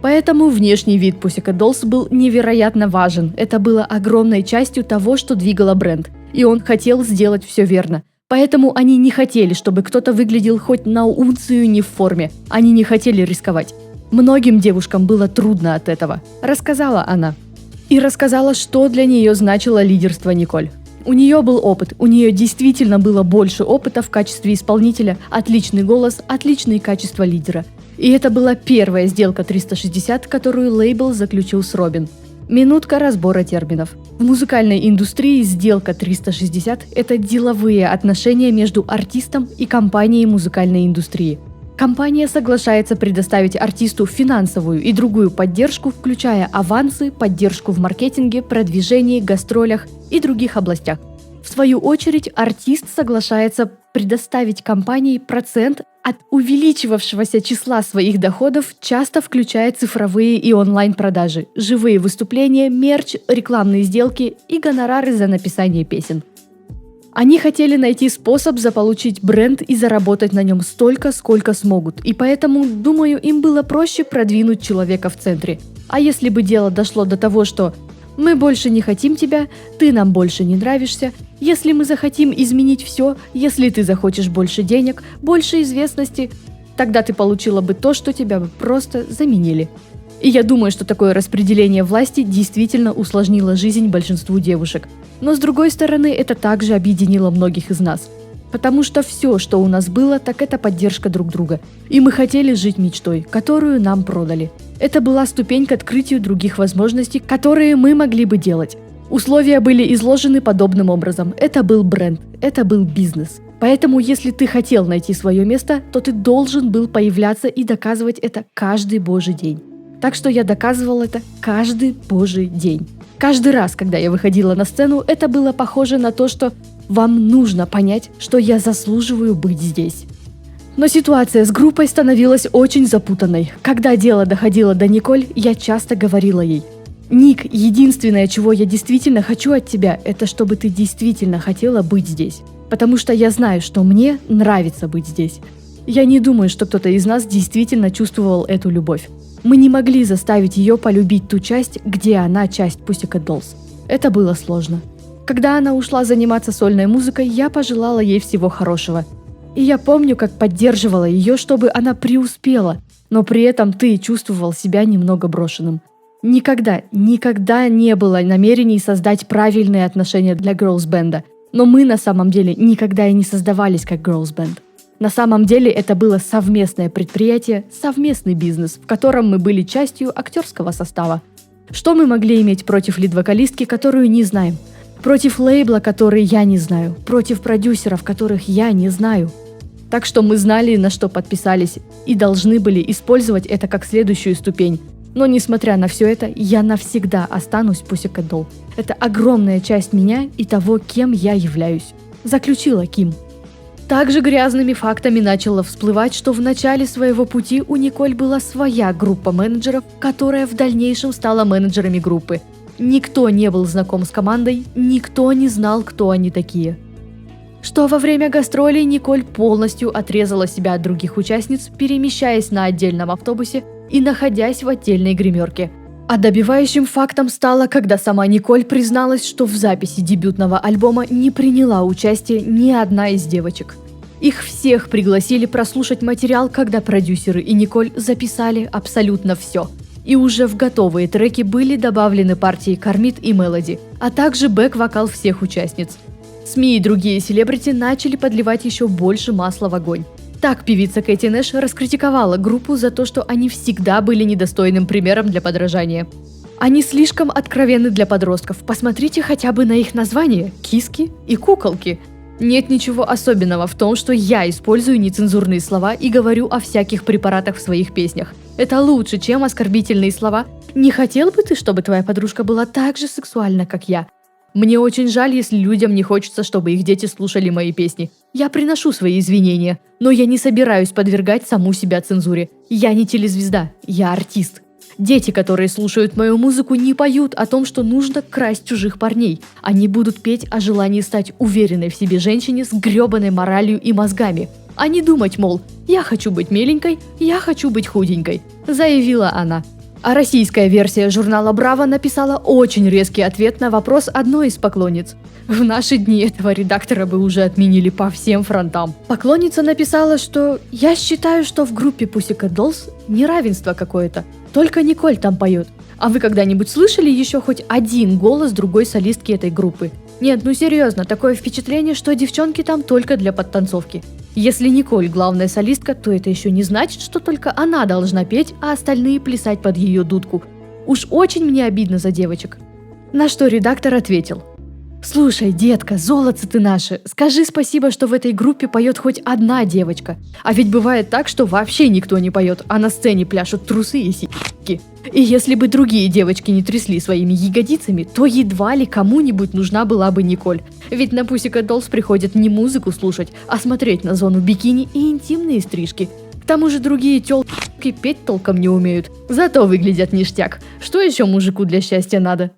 Поэтому внешний вид Pussycat Dolls был невероятно важен. Это было огромной частью того, что двигало бренд. И он хотел сделать все верно. Поэтому они не хотели, чтобы кто-то выглядел хоть на унцию не в форме. Они не хотели рисковать. Многим девушкам было трудно от этого, рассказала она. И рассказала, что для нее значило лидерство Николь. У нее был опыт, у нее действительно было больше опыта в качестве исполнителя, отличный голос, отличные качества лидера. И это была первая сделка 360, которую лейбл заключил с Робин. Минутка разбора терминов. В музыкальной индустрии сделка 360 – это деловые отношения между артистом и компанией музыкальной индустрии. Компания соглашается предоставить артисту финансовую и другую поддержку, включая авансы, поддержку в маркетинге, продвижении, гастролях и других областях. В свою очередь, артист соглашается предоставить компании процент от увеличивавшегося числа своих доходов, часто включая цифровые и онлайн-продажи, живые выступления, мерч, рекламные сделки и гонорары за написание песен. Они хотели найти способ заполучить бренд и заработать на нем столько, сколько смогут, и поэтому, думаю, им было проще продвинуть человека в центре. А если бы дело дошло до того, что «мы больше не хотим тебя», «ты нам больше не нравишься», «если мы захотим изменить все», «если ты захочешь больше денег», «больше известности», тогда ты получила бы то, что тебя бы просто заменили. И я думаю, что такое распределение власти действительно усложнило жизнь большинству девушек. Но с другой стороны, это также объединило многих из нас. Потому что все, что у нас было, так это поддержка друг друга. И мы хотели жить мечтой, которую нам продали. Это была ступень к открытию других возможностей, которые мы могли бы делать. Условия были изложены подобным образом. Это был бренд, это был бизнес. Поэтому, если ты хотел найти свое место, то ты должен был появляться и доказывать это каждый божий день. Так что я доказывал это каждый божий день. Каждый раз, когда я выходила на сцену, это было похоже на то, что вам нужно понять, что я заслуживаю быть здесь. Но ситуация с группой становилась очень запутанной. Когда дело доходило до Николь, я часто говорила ей: «Ник, единственное, чего я действительно хочу от тебя, это чтобы ты действительно хотела быть здесь. Потому что я знаю, что мне нравится быть здесь». Я не думаю, что кто-то из нас действительно чувствовал эту любовь. Мы не могли заставить ее полюбить ту часть, где она часть Pussycat Dolls. Это было сложно. Когда она ушла заниматься сольной музыкой, я пожелала ей всего хорошего. И я помню, как поддерживала ее, чтобы она преуспела, но при этом ты чувствовал себя немного брошенным. Никогда не было намерений создать правильные отношения для girls-бенда, но мы на самом деле никогда и не создавались как girls-бенд. На самом деле это было совместное предприятие, совместный бизнес, в котором мы были частью актерского состава. Что мы могли иметь против лид-вокалистки, которую не знаем? Против лейбла, который я не знаю? Против продюсеров, которых я не знаю? Так что мы знали, на что подписались, и должны были использовать это как следующую ступень. Но несмотря на все это, я навсегда останусь Pussycat Doll. Это огромная часть меня и того, кем я являюсь. Заключила Ким. Также грязными фактами начало всплывать, что в начале своего пути у Николь была своя группа менеджеров, которая в дальнейшем стала менеджерами группы. Никто не был знаком с командой, никто не знал, кто они такие. Что во время гастролей Николь полностью отрезала себя от других участниц, перемещаясь на отдельном автобусе и находясь в отдельной гримерке. А добивающим фактом стало, когда сама Николь призналась, что в записи дебютного альбома не приняла участие ни одна из девочек. Их всех пригласили прослушать материал, когда продюсеры и Николь записали абсолютно все. И уже в готовые треки были добавлены партии Кармит и Мелоди, а также бэк-вокал всех участниц. СМИ и другие селебрити начали подливать еще больше масла в огонь. Так певица Кэти Нэш раскритиковала группу за то, что они всегда были недостойным примером для подражания. Они слишком откровенны для подростков. Посмотрите хотя бы на их названия – «Киски» и «Куколки». Нет ничего особенного в том, что я использую нецензурные слова и говорю о всяких препаратах в своих песнях. Это лучше, чем оскорбительные слова. Не хотел бы ты, чтобы твоя подружка была так же сексуальна, как я? Мне очень жаль, если людям не хочется, чтобы их дети слушали мои песни. Я приношу свои извинения, но я не собираюсь подвергать саму себя цензуре. Я не телезвезда, я артист. Дети, которые слушают мою музыку, не поют о том, что нужно красть чужих парней. Они будут петь о желании стать уверенной в себе женщине с гребаной моралью и мозгами. А не думать, мол, я хочу быть миленькой, я хочу быть худенькой, заявила она. А российская версия журнала «Браво» написала очень резкий ответ на вопрос одной из поклонниц. В наши дни этого редактора бы уже отменили по всем фронтам. Поклонница написала, что «Я считаю, что в группе Pussycat Dolls неравенство какое-то. Только Николь там поет. А вы когда-нибудь слышали еще хоть один голос другой солистки этой группы? Нет, ну серьезно, такое впечатление, что девчонки там только для подтанцовки. Если Николь главная солистка, то это еще не значит, что только она должна петь, а остальные плясать под ее дудку. Уж очень мне обидно за девочек». На что редактор ответил: «Слушай, детка, золотце ты наше, скажи спасибо, что в этой группе поет хоть одна девочка. А ведь бывает так, что вообще никто не поет, а на сцене пляшут трусы и сиськи. И если бы другие девочки не трясли своими ягодицами, то едва ли кому-нибудь нужна была бы Николь. Ведь на Pussycat Dolls приходят не музыку слушать, а смотреть на зону бикини и интимные стрижки. К тому же другие тёлки петь толком не умеют, зато выглядят ништяк. Что еще мужику для счастья надо?»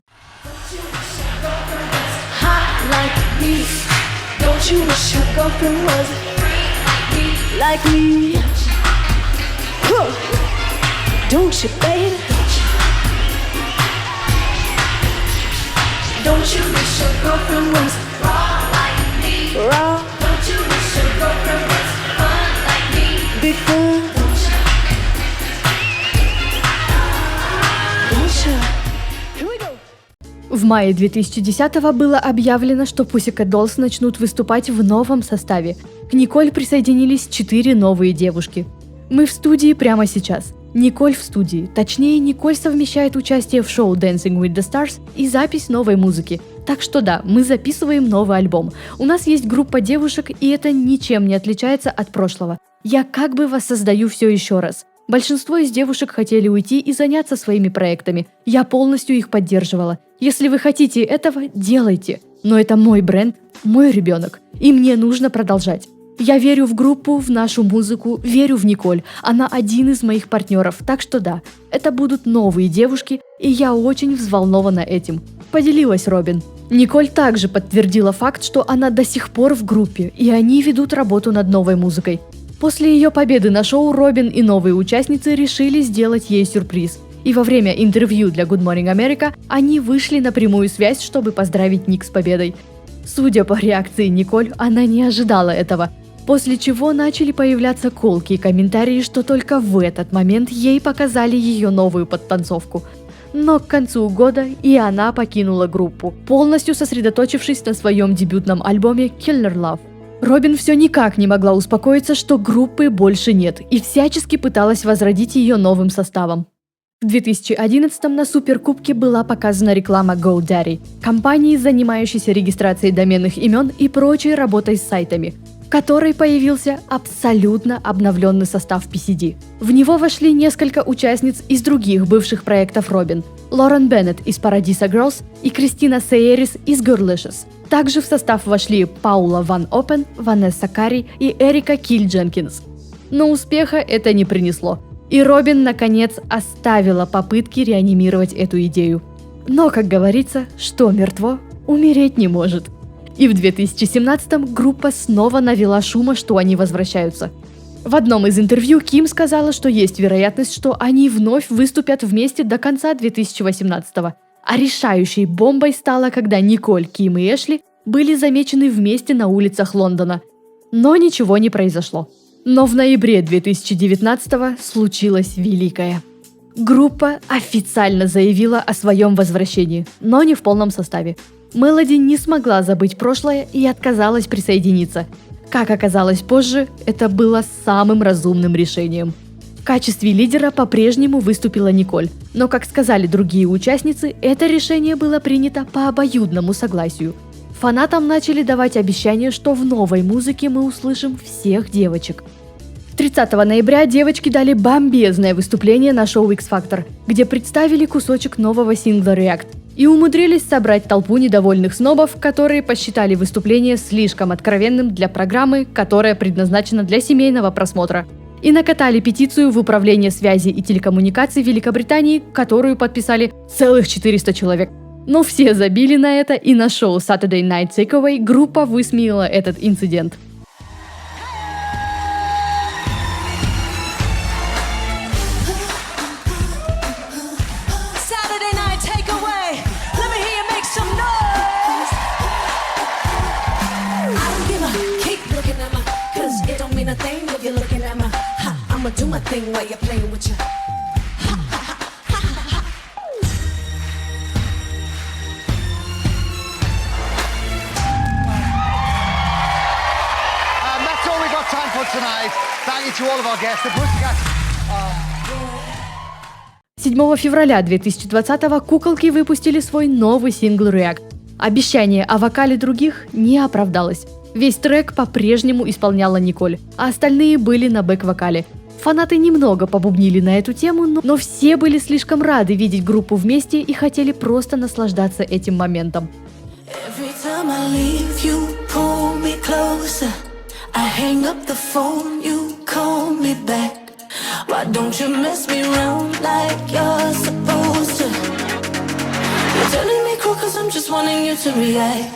Don't you wish your girlfriend was like me? Huh. Don't you, baby? Don't you wish your girlfriend was raw like me? Raw. Don't you wish your girlfriend was fun like me? Big fun. Don't you? Here we go.
В мае 2010-го было объявлено, что Pussycat Dolls начнут выступать в новом составе. К Николь присоединились 4 новые девушки. Мы в студии прямо сейчас. Николь в студии. Точнее, Николь совмещает участие в шоу Dancing with the Stars и запись новой музыки. Так что да, мы записываем новый альбом. У нас есть группа девушек, и это ничем не отличается от прошлого. Я как бы воссоздаю все еще раз. Большинство из девушек хотели уйти и заняться своими проектами. Я полностью их поддерживала. Если вы хотите этого, делайте. Но это мой бренд, мой ребенок. И мне нужно продолжать. Я верю в группу, в нашу музыку, верю в Николь. Она один из моих партнеров, так что да, это будут новые девушки, и я очень взволнована этим. Поделилась Робин. Николь также подтвердила факт, что она до сих пор в группе, и они ведут работу над новой музыкой. После ее победы на шоу Робин и новые участницы решили сделать ей сюрприз. И во время интервью для Good Morning America они вышли на прямую связь, чтобы поздравить Ник с победой. Судя по реакции Николь, она не ожидала этого. После чего начали появляться колкие комментарии, что только в этот момент ей показали ее новую подтанцовку. Но к концу года и она покинула группу, полностью сосредоточившись на своем дебютном альбоме Killer Love. Робин все никак не могла успокоиться, что группы больше нет, и всячески пыталась возродить ее новым составом. В 2011-м на Суперкубке была показана реклама GoDaddy, компании, занимающейся регистрацией доменных имен и прочей работой с сайтами, в которой появился абсолютно обновленный состав PCD. В него вошли несколько участниц из других бывших проектов Робин: Лорен Беннет из Paradise Girls и Кристина Сейерис из Girlicious. Также в состав вошли Паула Ван Опен, Ванесса Карри и Эрика Киль Дженкинс. Но успеха это не принесло. И Робин, наконец, оставила попытки реанимировать эту идею. Но, как говорится, что мертво, умереть не может. И в 2017-м группа снова навела шума, что они возвращаются. В одном из интервью Ким сказала, что есть вероятность, что они вновь выступят вместе до конца 2018-го. А решающей бомбой стало, когда Николь, Ким и Эшли были замечены вместе на улицах Лондона. Но ничего не произошло. Но в ноябре 2019 случилось великое. Группа официально заявила о своем возвращении, но не в полном составе. Мелоди не смогла забыть прошлое и отказалась присоединиться. Как оказалось позже, это было самым разумным решением. В качестве лидера по-прежнему выступила Николь, но, как сказали другие участницы, это решение было принято по обоюдному согласию. Фанатам начали давать обещание, что в новой музыке мы услышим всех девочек. 30 ноября девочки дали бомбезное выступление на шоу X-Factor, где представили кусочек нового сингла React и умудрились собрать толпу недовольных снобов, которые посчитали выступление слишком откровенным для программы, которая предназначена для семейного просмотра, и накатали петицию в Управление связи и телекоммуникаций Великобритании, которую подписали целых 400 человек. Но все забили на это, и на шоу Saturday Night Takeaway группа высмеяла этот инцидент.
Saturday night takeaway. Let me hear you make some noise. I don't give a keep looking at me, 'cause it don't mean a thing if you're looking at me. Ha, I'ma do my thing while you're playing with you.
That's all we've got time for tonight. Thank you to all of our guests. The Pussycats.
7 февраля 2020-го куколки выпустили свой новый сингл React. Обещание о вокале других не оправдалось. Весь трек по-прежнему исполняла Николь, а остальные были на бэк-вокале. Фанаты немного побубнили на эту тему, но все были слишком рады видеть группу вместе и хотели просто наслаждаться этим моментом.
Every time I leave, you pull me closer. I hang up the phone, you call me back. Why don't you mess me around like you're supposed to? You're turning me cool 'cause I'm just wanting you to react.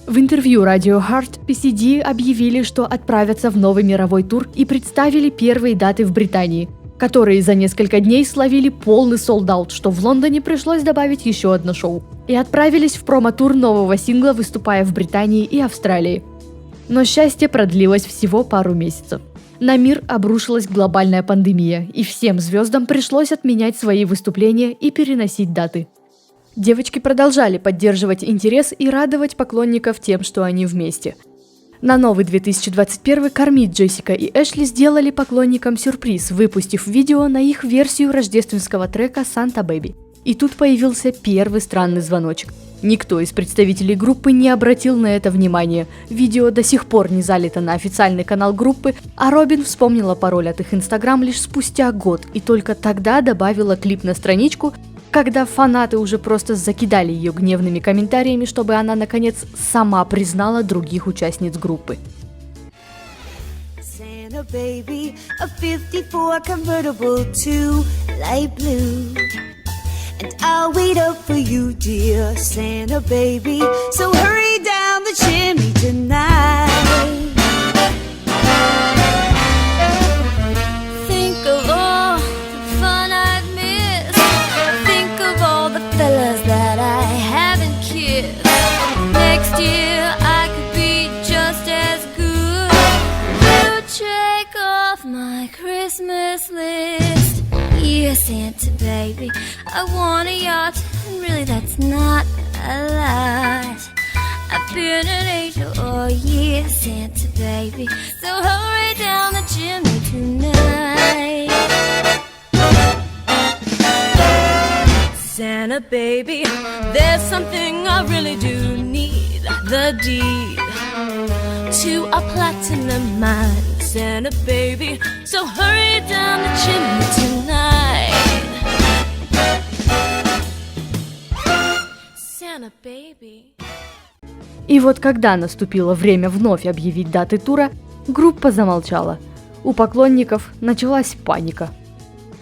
В интервью Radio Heart PCD объявили, что отправятся в новый мировой тур и представили первые даты в Британии, которые за несколько дней словили полный солд-аут, что в Лондоне пришлось добавить еще одно шоу, и отправились в промо-тур нового сингла, выступая в Британии и Австралии. Но счастье продлилось всего пару месяцев. На мир обрушилась глобальная пандемия, и всем звездам пришлось отменять свои выступления и переносить даты. Девочки продолжали поддерживать интерес и радовать поклонников тем, что они вместе. На новый 2021 Кармит, Джессика и Эшли сделали поклонникам сюрприз, выпустив видео на их версию рождественского трека «Santa Baby». И тут появился первый странный звоночек. Никто из представителей группы не обратил на это внимания. Видео до сих пор не залито на официальный канал группы, а Робин вспомнила пароль от их Инстаграм лишь спустя год и только тогда добавила клип на страничку, когда фанаты уже просто закидали ее гневными комментариями, чтобы она, наконец, сама признала других участниц группы.
Santa baby, a 54 convertible to light blue. And I'll wait up for you, dear Santa baby. So hurry down the chimney tonight. Think of all the fun I've missed. Think of all the fellas that I haven't kissed. Next year I could be just as good. You check off my Christmas list. Yeah, Santa baby, I want a yacht, and really that's not a lot. I've been an angel all year, Santa baby, so hurry down the chimney tonight. Santa baby, there's something I really do need, the deed to a platinum mine, Santa baby, so hurry down the chimney tonight. Santa baby.
И вот когда наступило время вновь объявить даты тура, группа замолчала. У поклонников началась паника.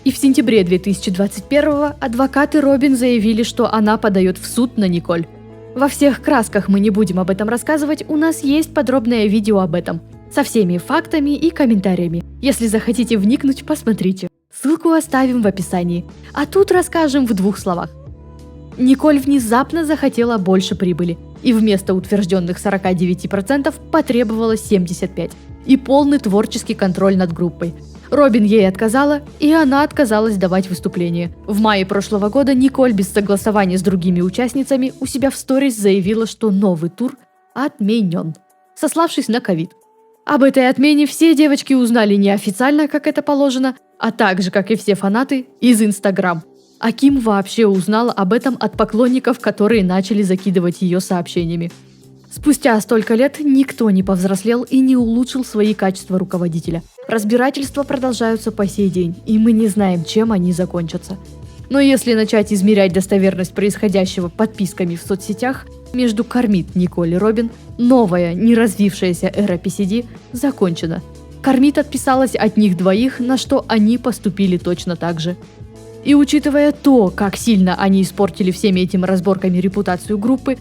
И в сентябре 2021-го адвокаты Робин заявили, что она подает в суд на Николь. Во всех красках мы не будем об этом рассказывать, у нас есть подробное видео об этом, со всеми фактами и комментариями. Если захотите вникнуть, посмотрите. Ссылку оставим в описании. А тут расскажем в 2 словах. Николь внезапно захотела больше прибыли, и вместо утвержденных 49% потребовалось 75%, и полный творческий контроль над группой. Робин ей отказала, и она отказалась давать выступление. В мае прошлого года Николь без согласования с другими участницами у себя в сторис заявила, что новый тур отменен, сославшись на ковид. Об этой отмене все девочки узнали неофициально, как это положено, а также, как и все фанаты, из Instagram. А Ким вообще узнала об этом от поклонников, которые начали закидывать ее сообщениями. Спустя столько лет никто не повзрослел и не улучшил свои качества руководителя. Разбирательства продолжаются по сей день, и мы не знаем, чем они закончатся. Но если начать измерять достоверность происходящего подписками в соцсетях, между Кармит, Николь и Робин новая, не развившаяся эра PCD закончена. Кармит отписалась от них двоих, на что они поступили точно так же. И учитывая то, как сильно они испортили всеми этими разборками репутацию группы,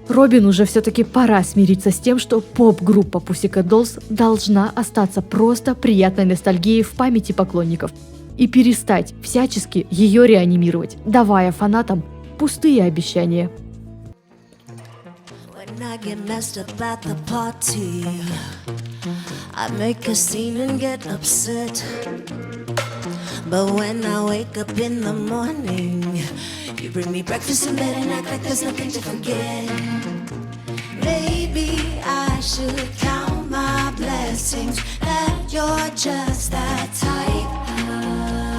Робин уже все-таки пора смириться с тем, что поп-группа Pussycat Dolls должна остаться просто приятной ностальгией в памяти поклонников и перестать всячески ее реанимировать, давая фанатам пустые обещания.
When I get messed up at the party, I make a scene and get upset. But when I wake up in the morning, you bring me breakfast in bed and act like there's nothing to forget. Maybe I should count my blessings that you're just that type.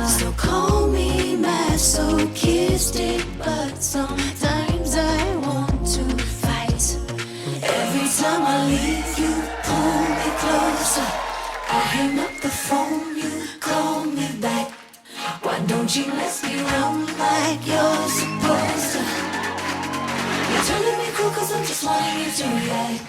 So call me masochistic, but sometimes I want to fight. Every time I leave, you pull me closer. I hang up the phone, you call me back. Why don't you let me run like you're supposed to? You're telling me cool, cause I'm just wanting you to react.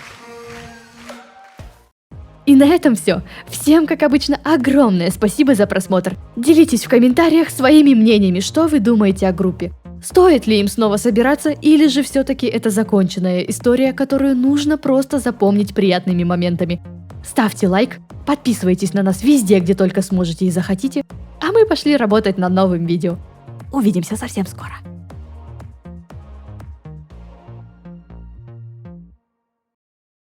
И на этом все. Всем, как обычно, огромное спасибо за просмотр. Делитесь в комментариях своими мнениями, что вы думаете о группе. Стоит ли им снова собираться, или же все-таки это законченная история, которую нужно просто запомнить приятными моментами. Ставьте лайк, подписывайтесь на нас везде, где только сможете и захотите, а мы пошли работать над новым видео. Увидимся совсем скоро.